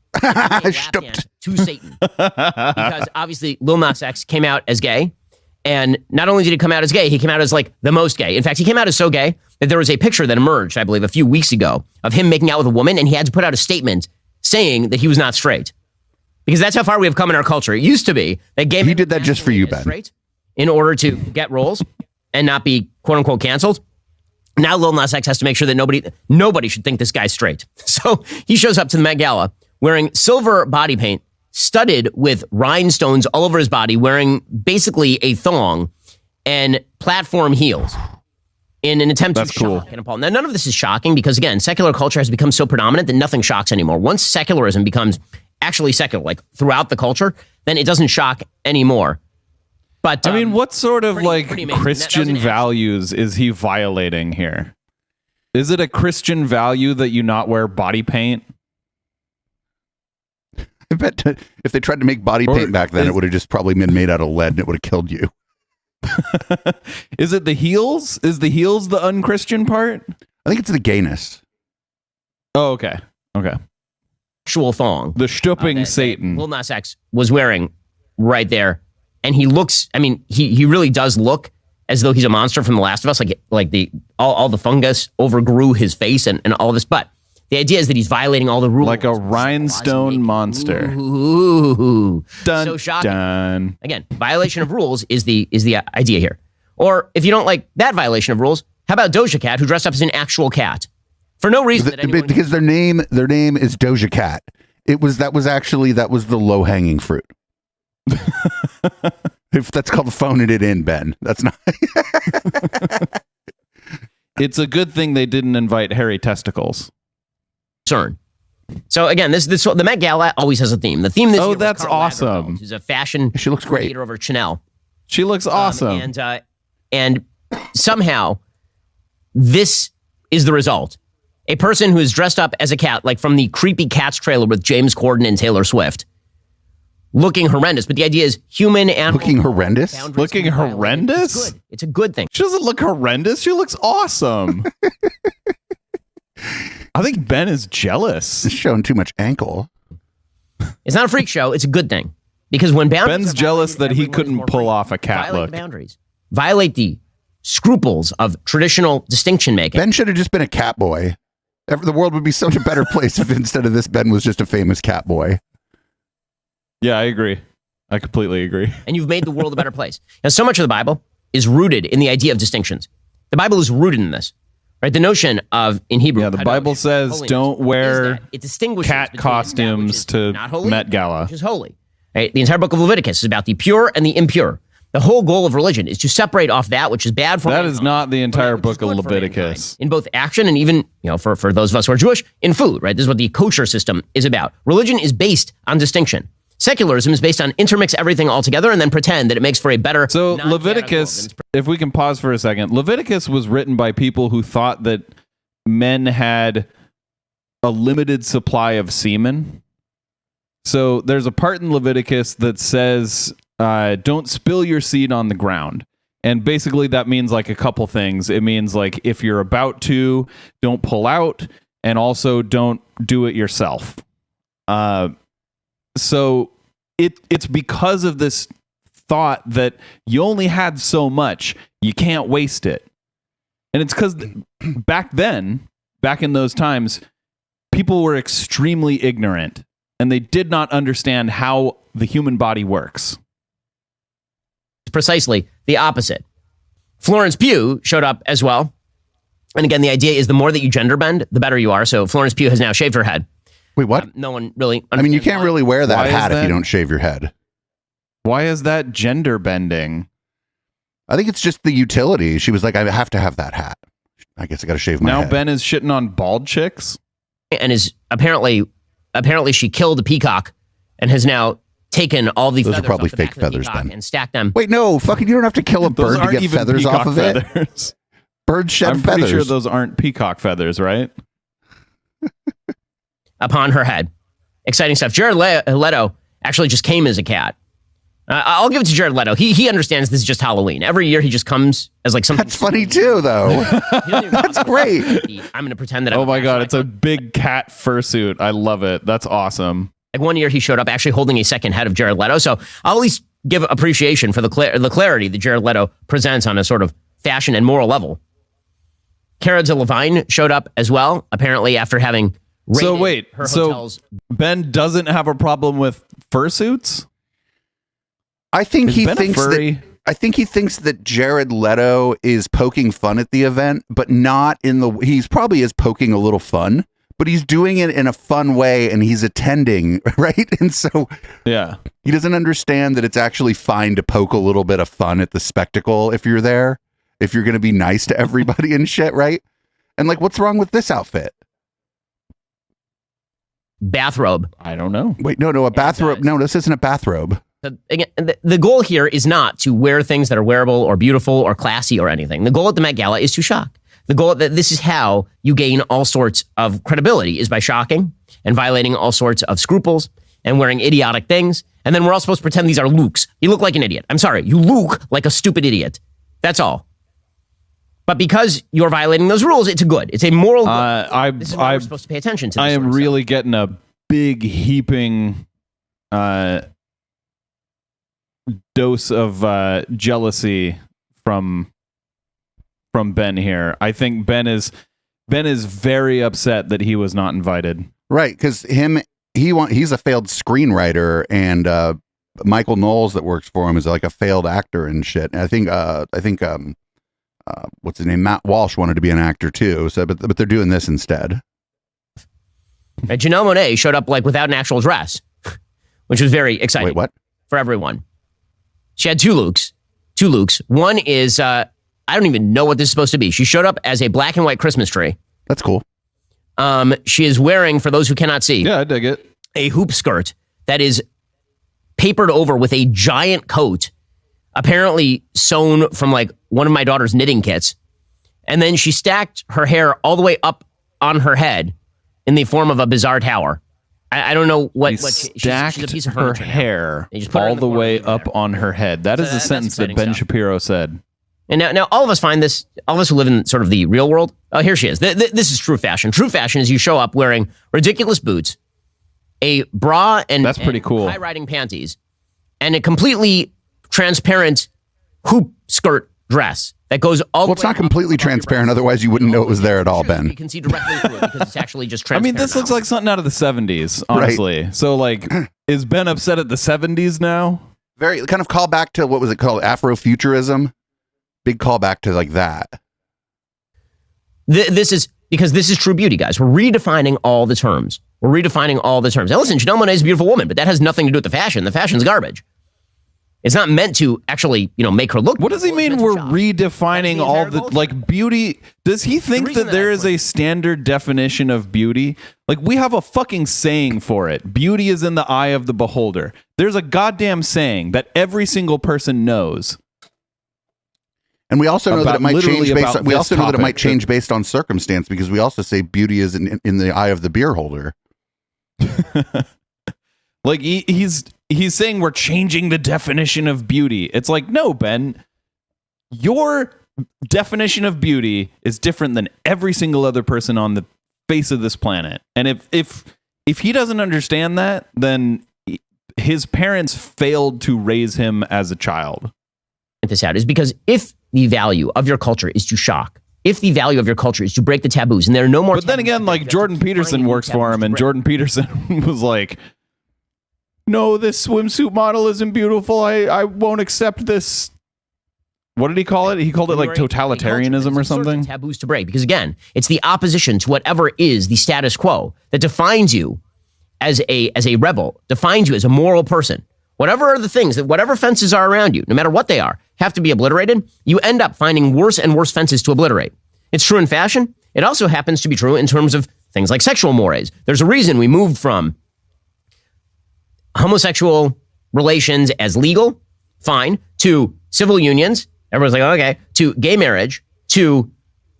Stooped to Satan. Because obviously Lil Nas X came out as gay. And not only did he come out as gay, he came out as like the most gay. In fact, he came out as so gay that there was a picture that emerged, I believe, a few weeks ago of him making out with a woman, and he had to put out a statement saying that he was not straight. Because that's how far we have come in our culture. It used to be that gay men... He did that just for you, Ben. Straight in order to get roles and not be quote-unquote canceled. Now Lil Nas X has to make sure that nobody should think this guy's straight. So he shows up to the Met Gala wearing silver body paint, studded with rhinestones all over his body, wearing basically a thong and platform heels in an attempt to shock and appall. Now, none of this is shocking because, again, secular culture has become so predominant that nothing shocks anymore. Once secularism becomes actually secular, like throughout the culture, then it doesn't shock anymore. But I mean, what sort of Christian values is he violating here? Is it a Christian value that you not wear body paint? I bet if they tried to make body paint back then, it would have just probably been made out of lead and it would have killed you. Is it the heels? Is the heels the unchristian part? I think it's the gayness. Oh, okay. Okay. Actual thong. The stooping Satan. Lil Nas X was wearing right there. And he looks, I mean, he really does look as though he's a monster from The Last of Us. Like all the fungus overgrew his face and all of this. But the idea is that he's violating all the rules. Like a rhinestone monster. Ooh. Dun, so shocking. Dun. Again, violation of rules is the idea here. Or if you don't like that violation of rules, how about Doja Cat, who dressed up as an actual cat for no reason? Because their name is Doja Cat. That was the low hanging fruit. If that's called phoning it in, Ben, that's not. It's a good thing they didn't invite hairy testicles. So again, the Met Gala always has a theme. The theme this year that's Karl awesome. Lagerfeld, who's a fashion. She looks great. Creator over Chanel. She looks awesome. And somehow this is the result. A person who is dressed up as a cat, like from the creepy Cats trailer with James Corden and Taylor Swift, looking horrendous. But the idea is human animal. Looking horrendous? Looking horrendous? It's a good thing. She doesn't look horrendous. She looks awesome. I think Ben is jealous. It's showing too much ankle. It's not a freak show. It's a good thing. Because when boundaries Ben's jealous that he couldn't pull off a cat look. Violate the scruples of traditional distinction making. Ben should have just been a cat boy. The world would be such a better place if instead of this, Ben was just a famous cat boy. Yeah, I agree. I completely agree. And you've made the world a better place. Now, so much of the Bible is rooted in the idea of distinctions. The Bible is rooted in this. Right, the notion of, in Hebrew... Yeah, the Bible says don't wear it distinguishes cat costumes to holy, Met Gala. Which is holy. Right? The entire book of Leviticus is about the pure and the impure. The whole goal of religion is to separate off that which is bad for That mankind is not the entire from that which is book of good for Leviticus. mankind, in both action and even, for those of us who are Jewish, in food, right? This is what the kosher system is about. Religion is based on distinction. Secularism is based on intermix everything all together and then pretend that it makes for a better. So non-chaotic Leviticus, world. if we can pause for a second, Leviticus was written by people who thought that men had a limited supply of semen. So there's a part in Leviticus that says, don't spill your seed on the ground. And basically that means like a couple things. It means like if you're about to, don't pull out, and also don't do it yourself. So it's because of this thought that you only had so much, you can't waste it. And it's because back in those times, people were extremely ignorant and they did not understand how the human body works. Precisely the opposite. Florence Pugh showed up as well. And again, the idea is the more that you gender bend, the better you are. So Florence Pugh has now shaved her head. Wait, what? No one really I mean, you can't why. really wear that Why is hat if that? you don't shave your head. Why is that gender bending? I think it's just the utility. She was like, I have to have that hat. I guess I got to shave my Now head. Ben is shitting on bald chicks? And is apparently she killed a peacock and has now taken all the Those are feathers probably off the back fake of the feathers, peacock Ben. and stacked them. Wait, no, fucking, you don't have to kill a Those bird to aren't get even feathers off of it. feathers. Birds shed I'm feathers. pretty sure those aren't peacock feathers, right? Upon her head. Exciting stuff. Jared Leto actually just came as a cat. I'll give it to Jared Leto. He understands this is just Halloween. Every year he just comes as like something. That's funny too, though. That's great. I'm going to pretend that. Oh my God, it's a big cat fursuit. I love it. That's awesome. Like one year he showed up actually holding a second head of Jared Leto. So I'll at least give appreciation for the clarity that Jared Leto presents on a sort of fashion and moral level. Cara Delevingne showed up as well, apparently after having raided So wait, her so hotels. Ben doesn't have a problem with fursuits? I think Is he Ben a thinks furry? that. I think he thinks that Jared Leto is poking fun at the event, but not in the. He's probably is poking a little fun, but he's doing it in a fun way, and he's attending, right? And so Yeah. he doesn't understand that it's actually fine to poke a little bit of fun at the spectacle if you're there, if you're going to be nice to everybody and shit, right? And like, what's wrong with this outfit? Bathrobe. I don't know. Wait, no, a bathrobe. does. No, this isn't a bathrobe. Again, the goal here is not to wear things that are wearable or beautiful or classy or anything. The goal at the Met Gala is to shock. The goal that this is how you gain all sorts of credibility is by shocking and violating all sorts of scruples and wearing idiotic things. And then we're all supposed to pretend these are looks. You look like an idiot. I'm sorry. You look like a stupid idiot. That's all. But because you're violating those rules, it's a good. It's a moral good. This is why we're supposed to pay attention to this I sort am of really getting a big heaping dose of jealousy from Ben here. I think Ben is very upset that he was not invited. Right, because he's a failed screenwriter, and Michael Knowles that works for him is like a failed actor and shit. And I think what's his name? Matt Walsh wanted to be an actor too. So, but they're doing this instead. Janelle Monáe showed up like without an actual dress, which was very exciting. Wait, what? For everyone. She had two looks. One is, I don't even know what this is supposed to be. She showed up as a black and white Christmas tree. That's cool. She is wearing, for those who cannot see, Yeah, I dig it. a hoop skirt that is papered over with a giant coat, apparently sewn from like one of my daughter's knitting kits. And then she stacked her hair all the way up on her head in the form of a bizarre tower. I don't know what she's a piece of her furniture now. hair They just put her all in the the corner way right there. up on her head. That is a That's sentence that exciting Ben stuff. Shapiro said. And now all of us find this, all of us who live in sort of the real world. Oh, here she is. This is true fashion. True fashion is you show up wearing ridiculous boots, a bra and That's pretty cool. high riding panties, and a completely transparent hoop skirt dress that goes all Well, the it's way not up completely above your transparent. breasts. Otherwise, you wouldn't know it was there at all, You Ben. can see directly through it because it's actually just I transparent. mean, this looks now. like something out of the 70s, honestly. So, like, is Ben upset at the 70s now? Very kind of call back to what was it called? Afrofuturism. Big callback to like that. This is because this is true beauty, guys. We're redefining all the terms. Now, listen, Janelle Monáe is a beautiful woman, but that has nothing to do with the fashion. The fashion's garbage. It's not meant to actually, make her look. What does he mean we're redefining all the like beauty? Does he think that there is a standard definition of beauty? Like we have a fucking saying for it. Beauty is in the eye of the beholder. There's a goddamn saying that every single person knows. And we also know that it might change based on, we also know that it might topic. change based on circumstance, because we also say beauty is in the eye of the beer holder. Like he's saying we're changing the definition of beauty. It's like, no, Ben, your definition of beauty is different than every single other person on the face of this planet. And if he doesn't understand that, then his parents failed to raise him as a child. This out is because if the value of your culture is to shock, if the value of your culture is to break the taboos, and there are no more. But then again, like Jordan Peterson works for him, and Jordan Peterson was like, no, this swimsuit model isn't beautiful. I won't accept this. What did he call it? He called it like totalitarianism or something. Taboos to break, because again, it's the opposition to whatever is the status quo that defines you as a rebel, defines you as a moral person. Whatever are the things that, whatever fences are around you, no matter what they are, have to be obliterated. You end up finding worse and worse fences to obliterate. It's true in fashion. It also happens to be true in terms of things like sexual mores. There's a reason we moved from homosexual relations as legal, fine, to civil unions. Everyone's like, okay, to gay marriage, to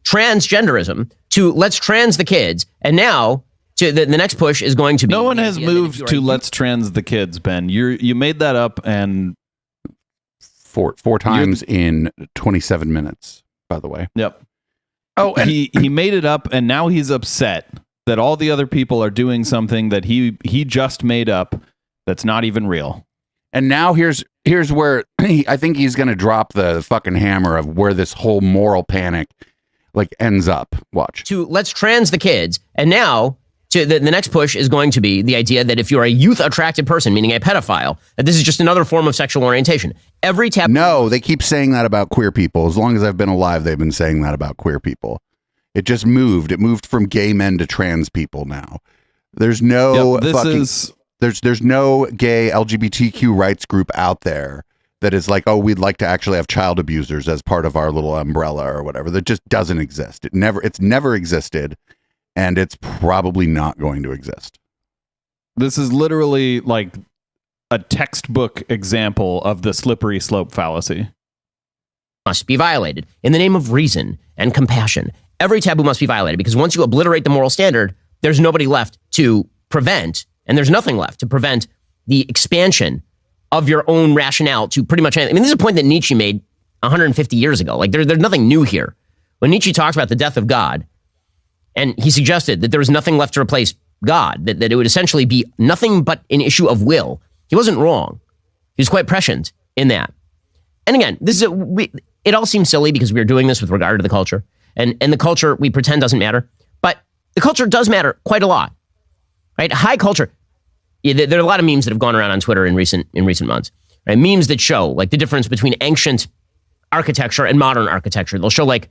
transgenderism, to let's trans the kids. And now to the next push is going to be. No one has moved to let's trans the kids, Ben. You made that up and four times in 27 minutes, by the way. Yep. Oh, and he made it up, and now he's upset that all the other people are doing something that he just made up that's not even real. And now here's where I think he's going to drop the fucking hammer of where this whole moral panic like ends up. Watch. To let's trans the kids. And now to the next push is going to be the idea that if you're a youth attracted person, meaning a pedophile, that this is just another form of sexual orientation. Every taboo. No, they keep saying that about queer people. As long as I've been alive, they've been saying that about queer people. It just moved. It moved from gay men to trans people now. There's no there's no gay LGBTQ rights group out there that is like, oh, we'd like to actually have child abusers as part of our little umbrella or whatever. That just doesn't exist. It's never existed, and it's probably not going to exist. This is literally like a textbook example of the slippery slope fallacy. Must be violated in the name of reason and compassion. Every taboo must be violated, because once you obliterate the moral standard, there's nobody left to prevent, and there's nothing left to prevent the expansion of your own rationale to pretty much anything. I mean, this is a point that Nietzsche made 150 years ago. Like there's nothing new here. When Nietzsche talks about the death of God, and he suggested that there was nothing left to replace God, that it would essentially be nothing but an issue of will. He wasn't wrong. He was quite prescient in that. And again, it all seems silly because we are doing this with regard to the culture. And the culture we pretend doesn't matter. But the culture does matter quite a lot. Right? High culture. Yeah, there are a lot of memes that have gone around on Twitter in recent months. Right? Memes that show like the difference between ancient architecture and modern architecture. They'll show like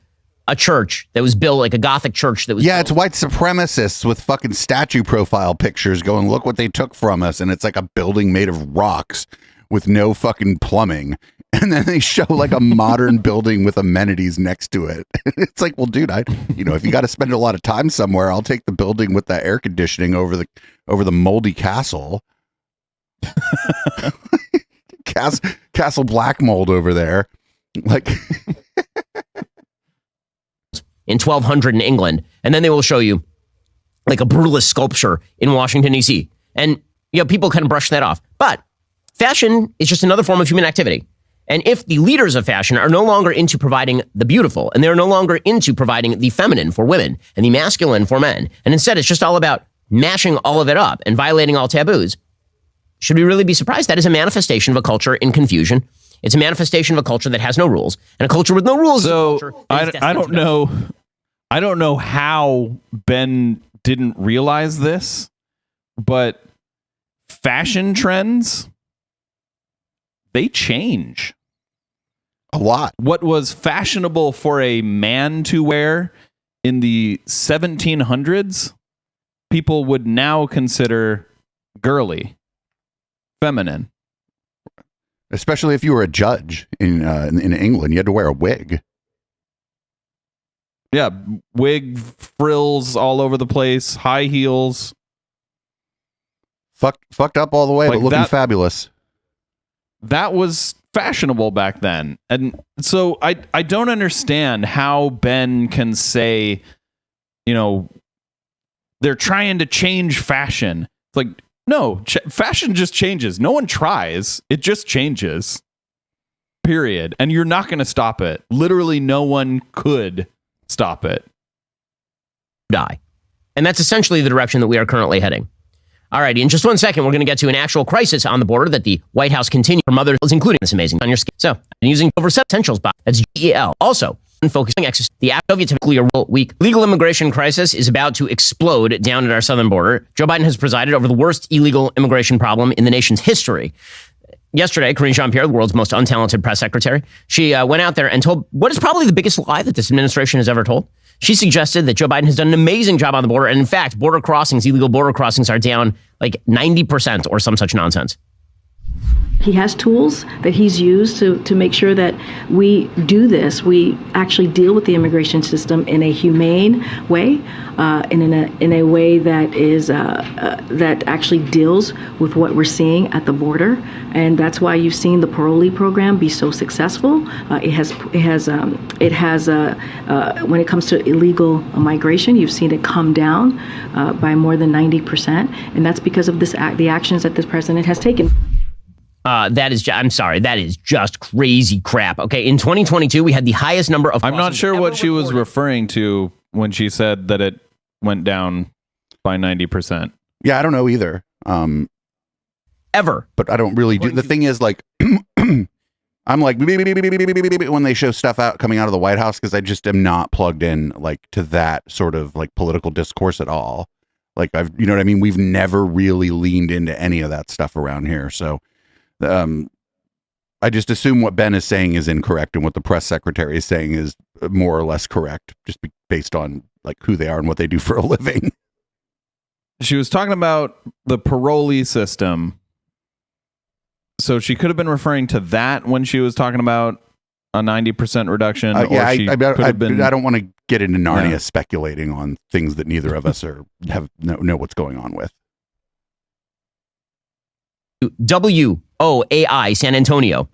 a church that was built, like a Gothic church that was built. It's white supremacists with fucking statue profile pictures going, look what they took from us. And it's like a building made of rocks with no fucking plumbing. And then they show like a modern building with amenities next to it. It's like, well, dude, if you got to spend a lot of time somewhere, I'll take the building with the air conditioning over the moldy castle. Castle black mold over there. Like in 1200 in England. And then they will show you like a brutalist sculpture in Washington, D.C. And people kind of brush that off. But fashion is just another form of human activity. And if the leaders of fashion are no longer into providing the beautiful, and they're no longer into providing the feminine for women and the masculine for men, and instead it's just all about mashing all of it up and violating all taboos, should we really be surprised? That is a manifestation of a culture in confusion. It's a manifestation of a culture that has no rules, and a culture with no rules. So I don't know how Ben didn't realize this, but fashion trends, they change. A lot. What was fashionable for a man to wear in the 1700s, people would now consider girly, feminine. Especially if you were a judge in England, you had to wear a wig. Yeah, wig, frills all over the place, high heels. Fucked up all the way, Like but looking that- fabulous. That was fashionable back then. And so I don't understand how Ben can say, you know, they're trying to change fashion. It's like, no, fashion just changes. No one tries. It just changes. Period. And you're not going to stop it. Literally no one could stop it. Die. And that's essentially the direction that we are currently heading. All right, in just 1 second, we're going to get to an actual crisis on the border that the White House continues from others, including this amazing on your skin. So, using over essentials box. That's GEL. Also, focusing exercise. The Soviet nuclear week legal immigration crisis is about to explode down at our southern border. Joe Biden has presided over the worst illegal immigration problem in the nation's history. Yesterday, Karine Jean-Pierre, the world's most untalented press secretary, she went out there and told what is probably the biggest lie that this administration has ever told. She suggested that Joe Biden has done an amazing job on the border. And in fact, border crossings, illegal border crossings are down like 90% or some such nonsense. He has tools that he's used to make sure that we do this. We actually deal with the immigration system in a humane way, and in a way that is that actually deals with what we're seeing at the border. And that's why you've seen the parolee program be so successful. It has when it comes to illegal migration, you've seen it come down by more than 90%, and that's because of the actions that this president has taken. I'm sorry, that is just crazy crap. Okay, in 2022, we had the highest number of. I'm not sure what she was referring to when she said that it went down by 90%. Yeah, I don't know either. Ever. But I don't really do. The thing is, like, I'm like when they show stuff out coming out of the White House, because I just am not plugged in like to that sort of like political discourse at all. Like you know what I mean? We've never really leaned into any of that stuff around here, so. I just assume what Ben is saying is incorrect and what the press secretary is saying is more or less correct, just based on like who they are and what they do for a living. She was talking about the parolee system. So she could have been referring to that when she was talking about a 90% reduction. I don't want to get into Narnia Yeah. speculating on things that neither of us know what's going on with. WOAI San Antonio.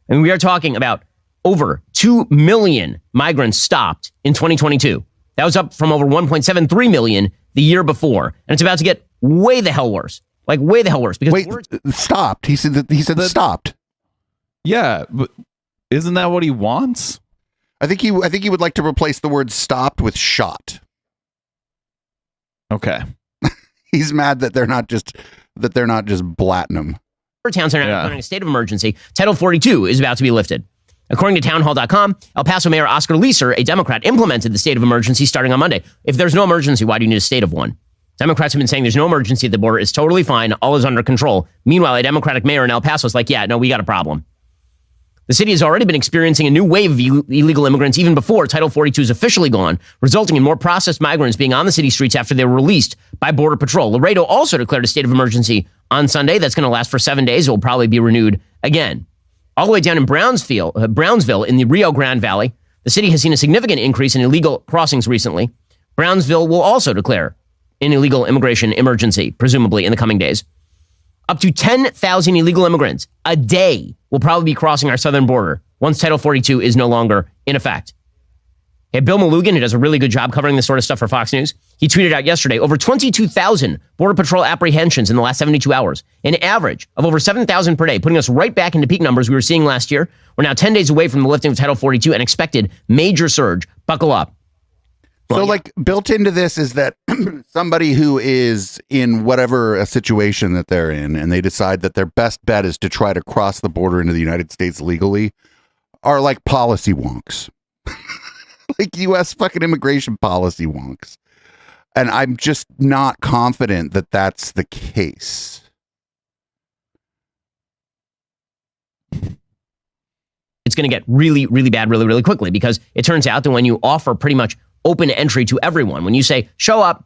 And we are talking about over 2 million migrants stopped in 2022. That was up from over 1.73 million the year before. And it's about to get way the hell worse. Like way the hell worse. Because Wait, stopped. He said stopped. Yeah, but isn't that what he wants? I think he would like to replace the word stopped with shot. Okay. He's mad that they're not just blatting him. towns are now declaring a state of emergency. Title 42 is about to be lifted. According to townhall.com, El Paso Mayor Oscar Leeser, a Democrat, implemented the state of emergency starting on Monday. If there's no emergency, why do you need a state of one? Democrats have been saying there's no emergency at the border. It's totally fine. All is under control. Meanwhile, a Democratic mayor in El Paso is like, yeah, no, we got a problem. The city has already been experiencing a new wave of illegal immigrants even before Title 42 is officially gone, resulting in more processed migrants being on the city streets after they were released by Border Patrol. Laredo also declared a state of emergency on Sunday. That's going to last for 7 days. It will probably be renewed again. All the way down in Brownsville in the Rio Grande Valley, the city has seen a significant increase in illegal crossings recently. Brownsville will also declare an illegal immigration emergency, presumably in the coming days. Up to 10,000 illegal immigrants a day will probably be crossing our southern border once Title 42 is no longer in effect. Hey, Bill Malugin, who does a really good job covering this sort of stuff for Fox News, he tweeted out yesterday over 22,000 Border Patrol apprehensions in the last 72 hours, an average of over 7,000 per day, putting us right back into peak numbers we were seeing last year. We're now 10 days away from the lifting of Title 42 and expected major surge. Buckle up. So, like, built into this is that somebody who is in whatever a situation that they're in, and they decide that their best bet is to try to cross the border into the United States legally, are like policy wonks. Like U.S. fucking immigration policy wonks. And I'm just not confident that that's the case. It's going to get really, really bad really, really quickly, because it turns out that when you offer pretty much open entry to everyone, when you say, show up,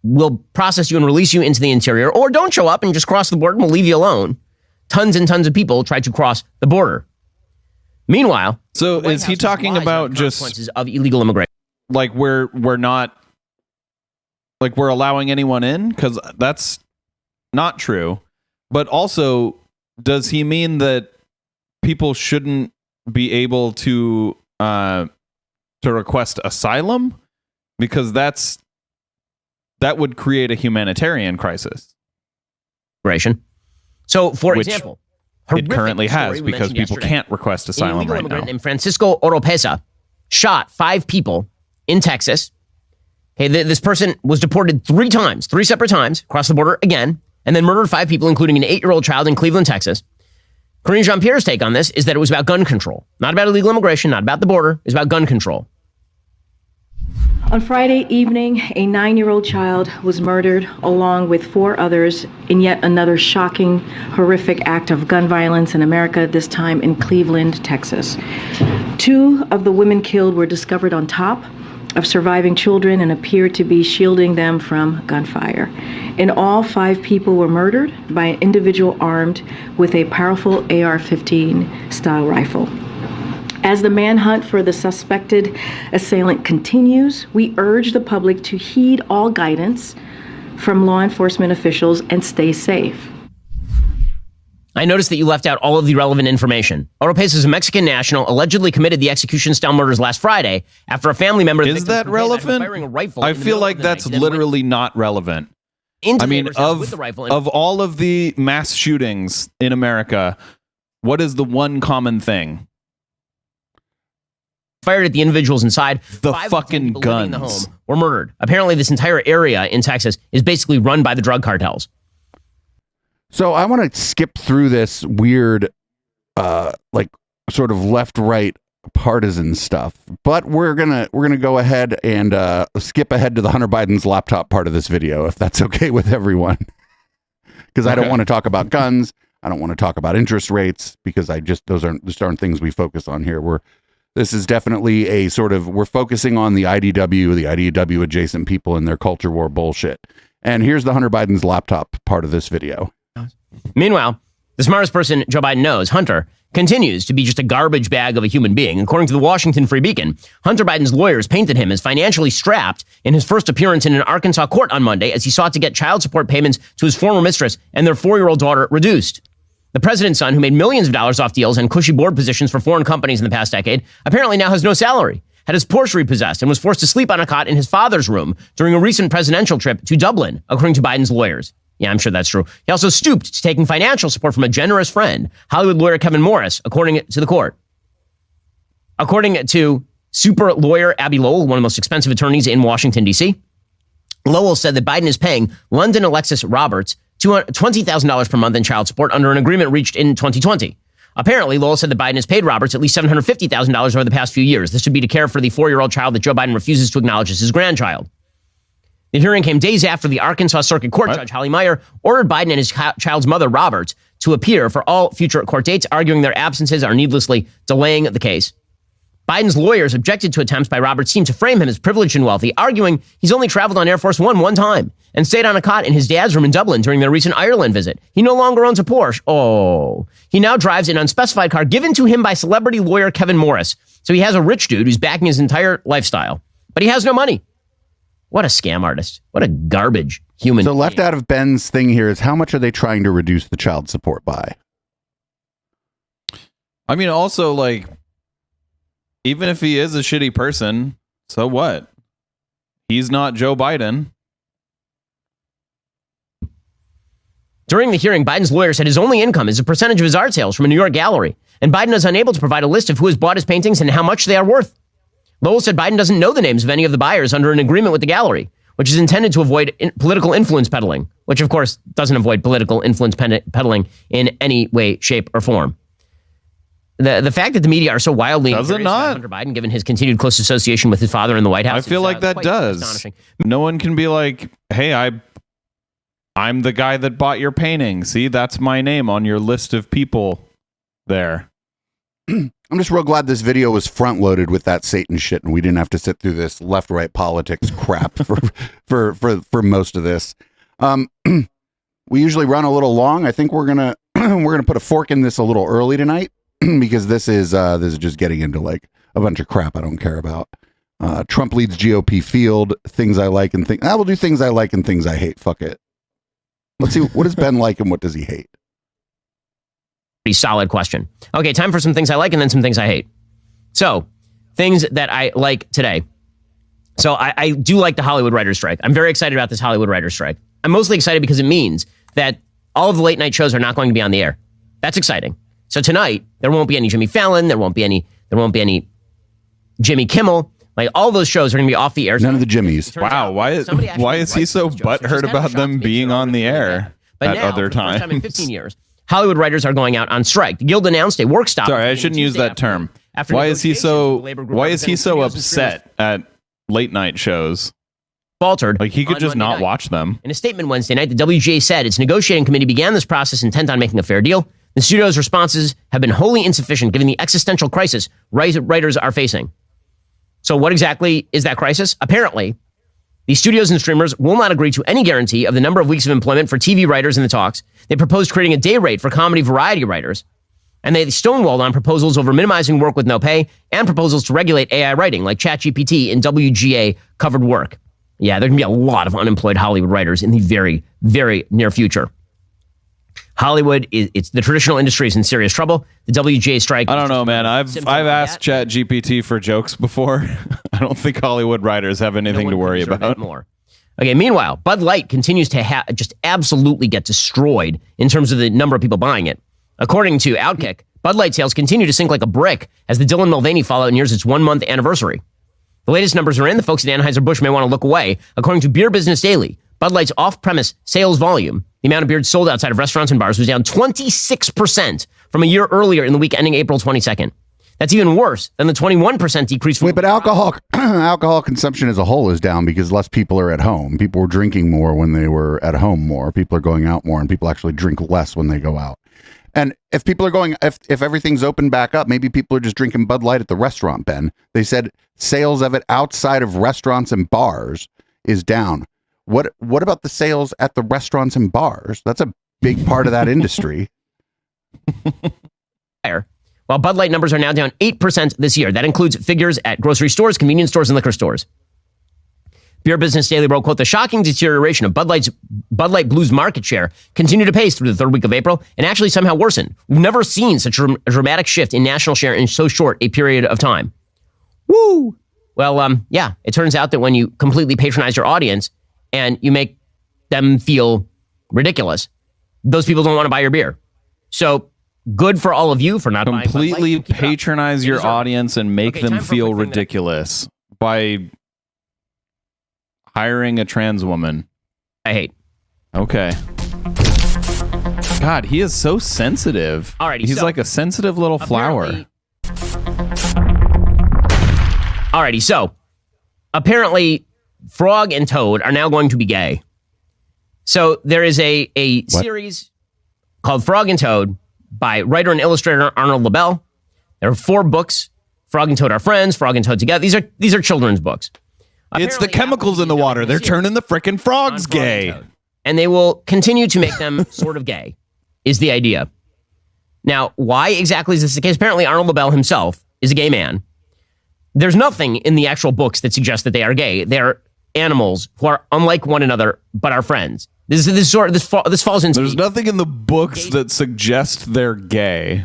we'll process you and release you into the interior, or don't show up and just cross the border and we'll leave you alone. tons and tons of people tried to cross the border. Meanwhile, so is he talking about just consequences of illegal immigration? Like we're not like we're allowing anyone in? Because that's not true. But also, does he mean that people shouldn't be able to request asylum? Because that would create a humanitarian crisis. So, for Which example, it currently has, story we because mentioned people yesterday. can't request asylum Illegal right immigrant now. named Francisco Oropesa shot 5 people in Texas. Okay, this person was deported 3 separate times, across the border again, and then murdered 5 people, including an 8-year-old child in Cleveland, Texas. Karine Jean-Pierre's take on this is that it was about gun control. Not about illegal immigration, not about the border. It's about gun control. On Friday evening, a 9-year-old child was murdered along with 4 others in yet another shocking, horrific act of gun violence in America, this time in Cleveland, Texas. 2 of the women killed were discovered on top of surviving children and appeared to be shielding them from gunfire. In all, 5 people were murdered by an individual armed with a powerful AR-15 style rifle. As the manhunt for the suspected assailant continues, we urge the public to heed all guidance from law enforcement officials and stay safe. I noticed that you left out all of the relevant information. Oropesa is a Mexican national, allegedly committed the execution-style murders last Friday after a family member... Is that relevant? I feel like that's literally not relevant. I mean, of all of the mass shootings in America, what is the one common thing? Fired at the individuals inside. The 5 fucking people living in the guns. home were murdered. Apparently, this entire area in Texas is basically run by the drug cartels. So I want to skip through this weird, like sort of left-right partisan stuff, but we're gonna go ahead and skip ahead to the Hunter Biden's laptop part of this video, if that's okay with everyone. Because I don't want to talk about guns. I don't want to talk about interest rates, because those aren't things we focus on here. This is definitely a sort of, we're focusing on the IDW adjacent people and their culture war bullshit. And here's the Hunter Biden's laptop part of this video. Meanwhile, the smartest person Joe Biden knows, Hunter, continues to be just a garbage bag of a human being. According to the Washington Free Beacon, Hunter Biden's lawyers painted him as financially strapped in his first appearance in an Arkansas court on Monday as he sought to get child support payments to his former mistress and their 4-year-old daughter reduced. The president's son, who made millions of dollars off deals and cushy board positions for foreign companies in the past decade, apparently now has no salary, had his Porsche repossessed, and was forced to sleep on a cot in his father's room during a recent presidential trip to Dublin, according to Biden's lawyers. Yeah, I'm sure that's true. He also stooped to taking financial support from a generous friend, Hollywood lawyer Kevin Morris, according to the court. According to super lawyer Abby Lowell, one of the most expensive attorneys in Washington, D.C., Lowell said that Biden is paying London Alexis Roberts $20,000 per month in child support under an agreement reached in 2020. Apparently, Lowell said that Biden has paid Roberts at least $750,000 over the past few years. This would be to care for the 4-year-old child that Joe Biden refuses to acknowledge as his grandchild. The hearing came days after the Arkansas Circuit Court Judge Holly Meyer ordered Biden and his child's mother, Roberts, to appear for all future court dates, arguing their absences are needlessly delaying the case. Biden's lawyers objected to attempts by Roberts' team to frame him as privileged and wealthy, arguing he's only traveled on Air Force one time and stayed on a cot in his dad's room in Dublin during their recent Ireland visit. He no longer owns a Porsche. Oh. He now drives an unspecified car given to him by celebrity lawyer Kevin Morris. So he has a rich dude who's backing his entire lifestyle. But he has no money. What a scam artist. What a garbage human So left being. out of Ben's thing here is, how much are they trying to reduce the child support by? I mean, also, like, even if he is a shitty person, so what? He's not Joe Biden. During the hearing, Biden's lawyer said his only income is a percentage of his art sales from a New York gallery, and Biden is unable to provide a list of who has bought his paintings and how much they are worth. Lowell said Biden doesn't know the names of any of the buyers under an agreement with the gallery, which is intended to avoid political influence peddling, which, of course, doesn't avoid political influence peddling in any way, shape, or form. The fact that the media are so wildly Does it curious about not? Hunter Biden, given his continued close association with his father in the White House, I feel is, like that quite does. astonishing. No one can be like, hey, I'm the guy that bought your painting. See, that's my name on your list of people there. I'm just real glad this video was front loaded with that Satan shit, and we didn't have to sit through this left right politics crap for most of this. We usually run a little long. I think we're gonna we're going to put a fork in this a little early tonight because this is just getting into like a bunch of crap I don't care about. Trump leads GOP field, things I like and I will do things I like and things I hate. Fuck it. Let's see, what does Ben like and what does he hate? Pretty solid question. Okay, time for some things I like and then some things I hate. So, things that I like today. So, I do like the Hollywood writer's strike. I'm very excited about this Hollywood writer's strike. I'm mostly excited because it means that all of the late night shows are not going to be on the air. That's exciting. So tonight, there won't be any Jimmy Fallon. There won't be any Jimmy Kimmel. Like, all those shows are going to be off the air. None of the Jimmys. Wow, why is he so butthurt about them being on the air at other times? For the first time in 15 years, Hollywood writers are going out on strike. The Guild announced a work stoppage. Sorry, I shouldn't use that term. Why is he so upset at late night shows? Faltered. Like, he could just not watch them. In a statement Wednesday night, the WGA said its negotiating committee began this process intent on making a fair deal. The studio's responses have been wholly insufficient given the existential crisis writers are facing. So what exactly is that crisis? Apparently, the studios and streamers will not agree to any guarantee of the number of weeks of employment for TV writers in the talks. They proposed creating a day rate for comedy variety writers. And they stonewalled on proposals over minimizing work with no pay and proposals to regulate AI writing like ChatGPT in WGA covered work. Yeah, there can be a lot of unemployed Hollywood writers in the very, very near future. Hollywood, it's the traditional industry is in serious trouble. The WGA strike. I don't know, man. I've asked ChatGPT for jokes before. I don't think Hollywood writers have anything to worry about. More. Okay. Meanwhile, Bud Light continues to just absolutely get destroyed in terms of the number of people buying it. According to Outkick, Bud Light sales continue to sink like a brick as the Dylan Mulvaney fallout nears its 1 month anniversary. The latest numbers are in. The folks at Anheuser-Busch may want to look away. According to Beer Business Daily, Bud Light's off-premise sales volume, the amount of beers sold outside of restaurants and bars, was down 26% from a year earlier in the week ending April 22nd. That's even worse than the 21% decrease. Wait, but alcohol consumption as a whole is down because less people are at home. People were drinking more when they were at home more. People are going out more, and people actually drink less when they go out. And if people are going, if everything's open back up, maybe people are just drinking Bud Light at the restaurant, Ben. They said sales of it outside of restaurants and bars is down. What about the sales at the restaurants and bars? That's a big part of that industry. While Bud Light numbers are now down 8% this year. That includes figures at grocery stores, convenience stores, and liquor stores. Beer Business Daily wrote, quote, the shocking deterioration of Bud Light Blue's market share continued to pace through the third week of April and actually somehow worsened. We've never seen such a dramatic shift in national share in so short a period of time. Woo! Well, yeah, it turns out that when you completely patronize your audience and you make them feel ridiculous, those people don't want to buy your beer. So good for all of you for not completely patronize your audience and make them feel ridiculous by hiring a trans woman. I hate. Okay. God, he is so sensitive. Alrighty, he's like a sensitive little flower. Alrighty, so apparently Frog and Toad are now going to be gay. So there is a series called Frog and Toad by writer and illustrator Arnold LaBelle. There are 4 books. Frog and Toad are friends. Frog and Toad together. These are children's books. It's the chemicals in the water. They're turning the frickin' frogs gay. And they will continue to make them sort of gay, is the idea. Now, why exactly is this the case? Apparently, Arnold LaBelle himself is a gay man. There's nothing in the actual books that suggests that they are gay. They're animals who are unlike one another, but are friends. This falls into. There's nothing in the books that suggest they're gay.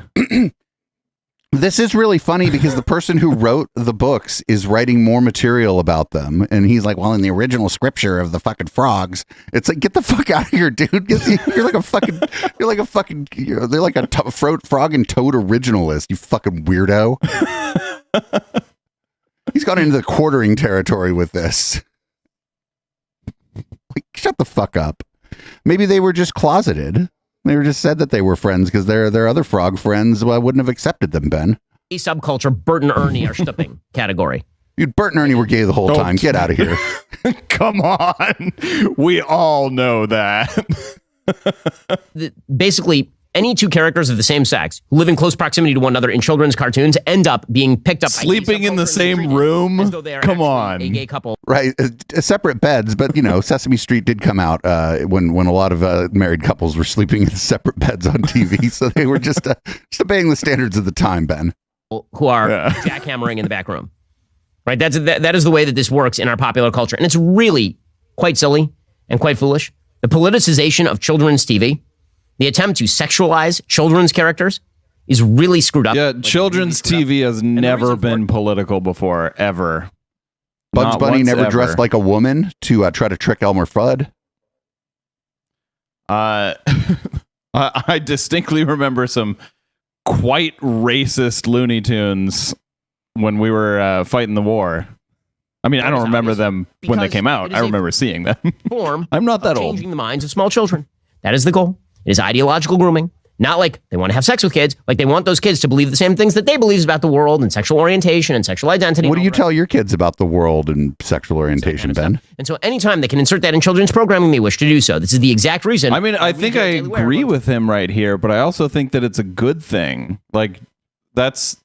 This is really funny because the person who wrote the books is writing more material about them. And he's like, well, in the original scripture of the fucking frogs, it's like, get the fuck out of here, dude. You're like a frog and Toad originalist, you fucking weirdo. He's gone into the quartering territory with this. Like, shut the fuck up. Maybe they were just closeted. They were just said that they were friends because their other frog friends wouldn't have accepted them, Ben. A subculture, Bert and Ernie are shipping category. Dude, Bert and Ernie were gay the whole time. Get out of here. Come on. We all know that. Basically, any two characters of the same sex who live in close proximity to one another in children's cartoons end up being picked up Sleeping in the same room? Come on. A gay couple. Right, separate beds, but Sesame Street did come out when a lot of married couples were sleeping in separate beds on TV, so they were just obeying the standards of the time, Ben. Who are jackhammering in the back room. Right? That is the way that this works in our popular culture. And it's really quite silly and quite foolish. The politicization of children's TV, the attempt to sexualize children's characters is really screwed up. Yeah, children's TV has never been political before, ever. Bugs Bunny never dressed like a woman to try to trick Elmer Fudd. I distinctly remember some quite racist Looney Tunes when we were fighting the war. I mean, I don't remember them when they came out. I remember seeing them. I'm not that old. Changing the minds of small children. That is the goal. It is ideological grooming. Not like they want to have sex with kids, like they want those kids to believe the same things that they believe about the world and sexual orientation and sexual identity. What do you tell your kids about the world and sexual orientation, Ben? And so anytime they can insert that in children's programming, they wish to do so. This is the exact reason. I mean, I think I agree with him right here, but I also think that it's a good thing. Like, that's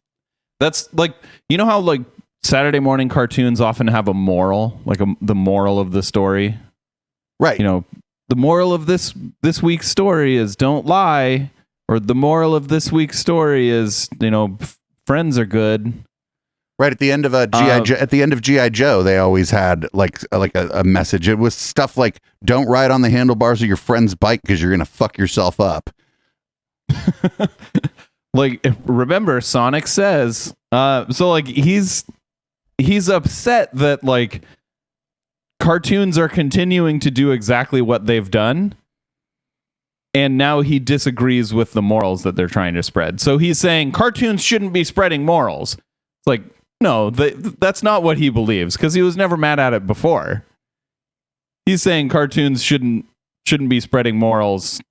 like, you know how like Saturday morning cartoons often have a moral, like the moral of the story? Right. The moral of this week's story is don't lie. Or the moral of this week's story is, friends are good. Right at the end of G.I. Joe, they always had like a message. It was stuff like, "Don't ride on the handlebars of your friend's bike because you're gonna fuck yourself up." Like, remember, Sonic says. So like he's upset that like cartoons are continuing to do exactly what they've done. And now he disagrees with the morals that they're trying to spread. So he's saying cartoons shouldn't be spreading morals. It's like, no, that's not what he believes, because he was never mad at it before. He's saying cartoons shouldn't be spreading morals,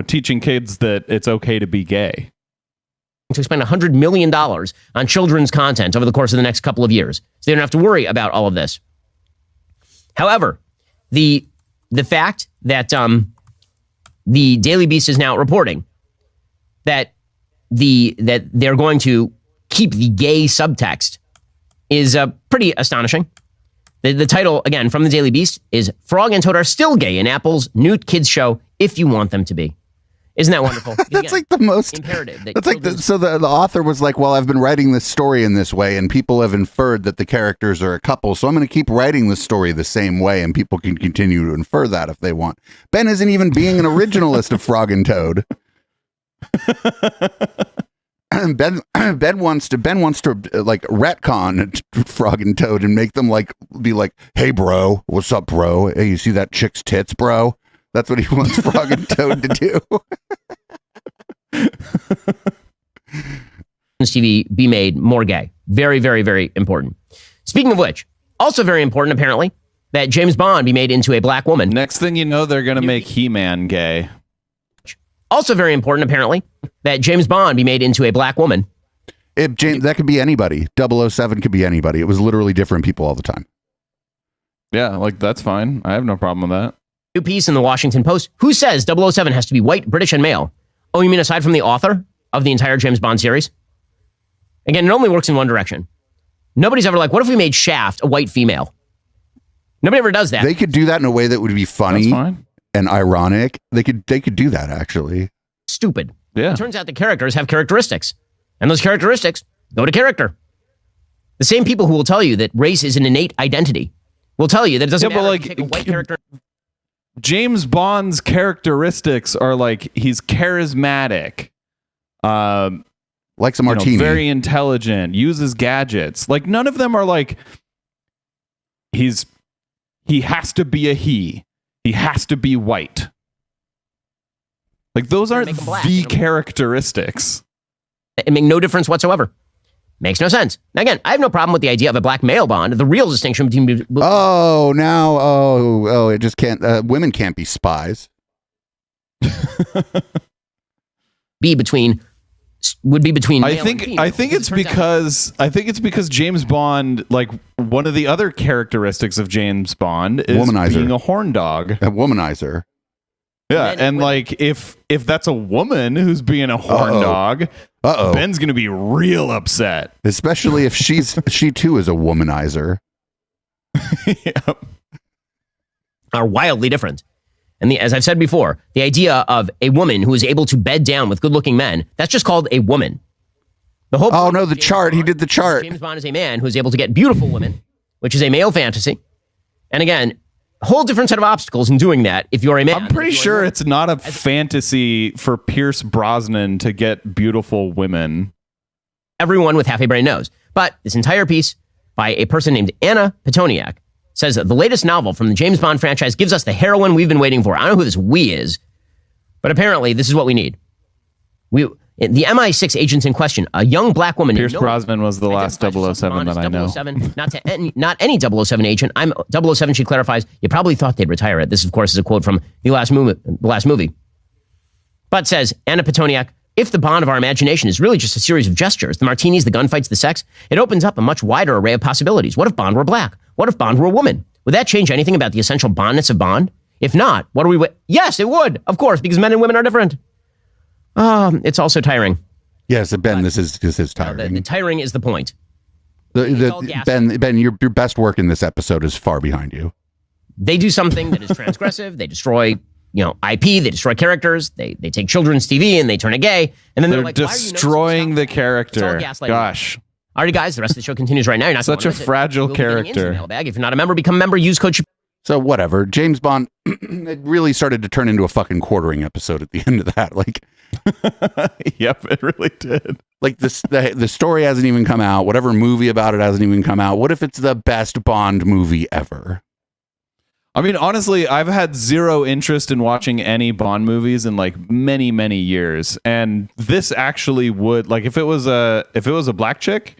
teaching kids that it's okay to be gay. To spend $100 million on children's content over the course of the next couple of years. So they don't have to worry about all of this. However, the fact that the Daily Beast is now reporting that they're going to keep the gay subtext is pretty astonishing. The title, again, from the Daily Beast is "Frog and Toad are still gay in Apple's new kids show if you want them to be." Isn't that wonderful? That's again, like the most imperative. That's like so the author was like, "Well, I've been writing this story in this way, and people have inferred that the characters are a couple, so I'm going to keep writing the story the same way, and people can continue to infer that if they want." Ben isn't even being an originalist of Frog and Toad. Ben wants to like retcon Frog and Toad and make them be like, "Hey, bro, what's up, bro? Hey, you see that chick's tits, bro?" That's what he wants Frog and Toad to do. TV be made more gay. Very, very, very important. Speaking of which, also very important, apparently, that James Bond be made into a black woman. Next thing you know, they're going to make He-Man gay. Also very important, apparently, that James Bond be made into a black woman. That could be anybody. 007 could be anybody. It was literally different people all the time. Yeah, like, that's fine. I have no problem with that. New piece in the Washington Post. Who says 007 has to be white, British, and male? Oh, you mean aside from the author of the entire James Bond series? Again, it only works in one direction. Nobody's ever like, what if we made Shaft a white female? Nobody ever does that. They could do that in a way that would be funny and ironic. They could do that, actually. Stupid. Yeah. It turns out the characters have characteristics. And those characteristics go to character. The same people who will tell you that race is an innate identity will tell you that it doesn't matter if you take a white character. James Bond's characteristics are like, he's charismatic, likes a martini, very intelligent, uses gadgets. Like, none of them are like, he has to be a he has to be white. Like, those aren't the characteristics. It makes no difference whatsoever. Makes no sense. Now, again, I have no problem with the idea of a black male Bond. The real distinction between it just can't. Women can't be spies. Would be between. I think it's because James Bond, like, one of the other characteristics of James Bond is being a horn dog, a womanizer. Yeah, Men and women. like if that's a woman who's being a horn dog, Ben's gonna be real upset. Especially if she too is a womanizer. Yep. Are wildly different. And as I've said before, the idea of a woman who is able to bed down with good-looking men, that's just called a woman. The whole Oh no, the chart. He did the chart. James Bond is a man who is able to get beautiful women, which is a male fantasy. And again, a whole different set of obstacles in doing that if you're a man. I'm pretty sure it's not a fantasy for Pierce Brosnan to get beautiful women. Everyone with half a brain knows. But this entire piece by a person named Anna Petoniak says that the latest novel from the James Bond franchise gives us the heroine we've been waiting for. I don't know who this we is, but apparently this is what we need. The MI6 agents in question, a young black woman. Pierce Brosnan was the last 007 that I know. 007, not any 007 agent. I'm 007, she clarifies. You probably thought they'd retire it. This, of course, is a quote from the last movie. But says, Anna Petoniak, if the Bond of our imagination is really just a series of gestures, the martinis, the gunfights, the sex, it opens up a much wider array of possibilities. What if Bond were black? What if Bond were a woman? Would that change anything about the essential Bondness of Bond? If not, what are we... Yes, it would, of course, because men and women are different. It's also tiring. Yes, Ben, this is tiring. The tiring is the point. Ben, your best work in this episode is far behind you. They do something that is transgressive. They destroy, IP. They destroy characters. They take children's TV and they turn it gay. And then they're like, destroying the character. Gosh. Alrighty, guys, the rest of the show continues right now. You're not such a fragile character. If you're not a member, become a member. Use code. So whatever. James Bond, it really started to turn into a fucking quartering episode at the end of that. Like, yep, it really did. Like the story hasn't even come out. Whatever movie about it hasn't even come out. What if it's the best Bond movie ever? I mean, honestly, I've had zero interest in watching any Bond movies in like many, many years, and this actually would, like, if it was a black chick,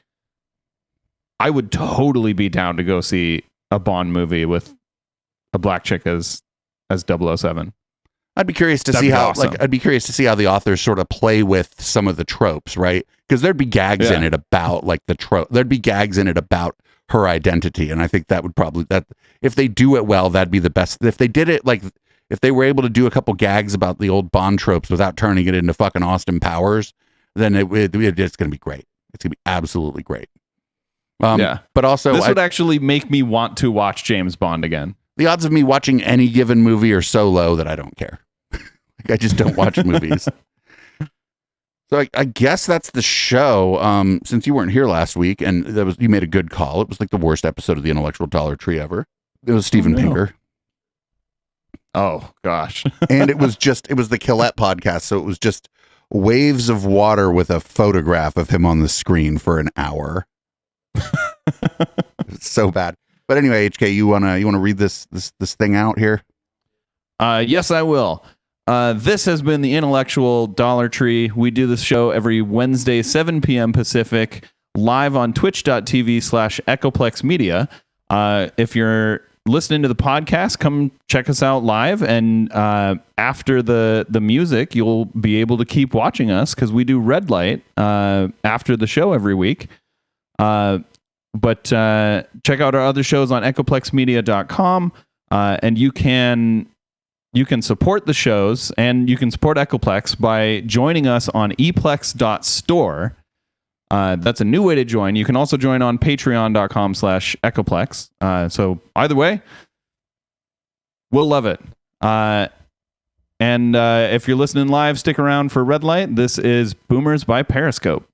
I would totally be down to go see a Bond movie with a black chick as 007. I'd be curious to see how the authors sort of play with some of the tropes, right? Because there'd be gags in it about like the trope. There'd be gags in it about her identity, and I think that would probably, that if they do it well, that'd be the best. If they did it like, if they were able to do a couple gags about the old Bond tropes without turning it into fucking Austin Powers, then it's going to be great. It's going to be absolutely great. But also this would actually make me want to watch James Bond again. The odds of me watching any given movie are so low that I don't care. Like, I just don't watch movies. So I guess that's the show. Since you weren't here last week, and you made a good call. It was like the worst episode of the Intellectual Dollar Tree ever. It was Steven Pinker. Oh gosh. And it was the Killette podcast, so it was just waves of water with a photograph of him on the screen for an hour. It's so bad. But anyway, HK, you wanna read this thing out here? Yes, I will. This has been the Intellectual Dollar Tree. We do this show every Wednesday, 7 p.m. Pacific, live on twitch.tv/Echoplex Media. If you're listening to the podcast, come check us out live. And after the music, you'll be able to keep watching us because we do Red Light after the show every week. But check out our other shows on echoplexmedia.com, and you can support the shows, and you can support Echoplex by joining us on eplex.store. That's a new way to join. You can also join on patreon.com/Echoplex. So either way, we'll love it. And if you're listening live, stick around for Red Light. This is Boomers by Periscope.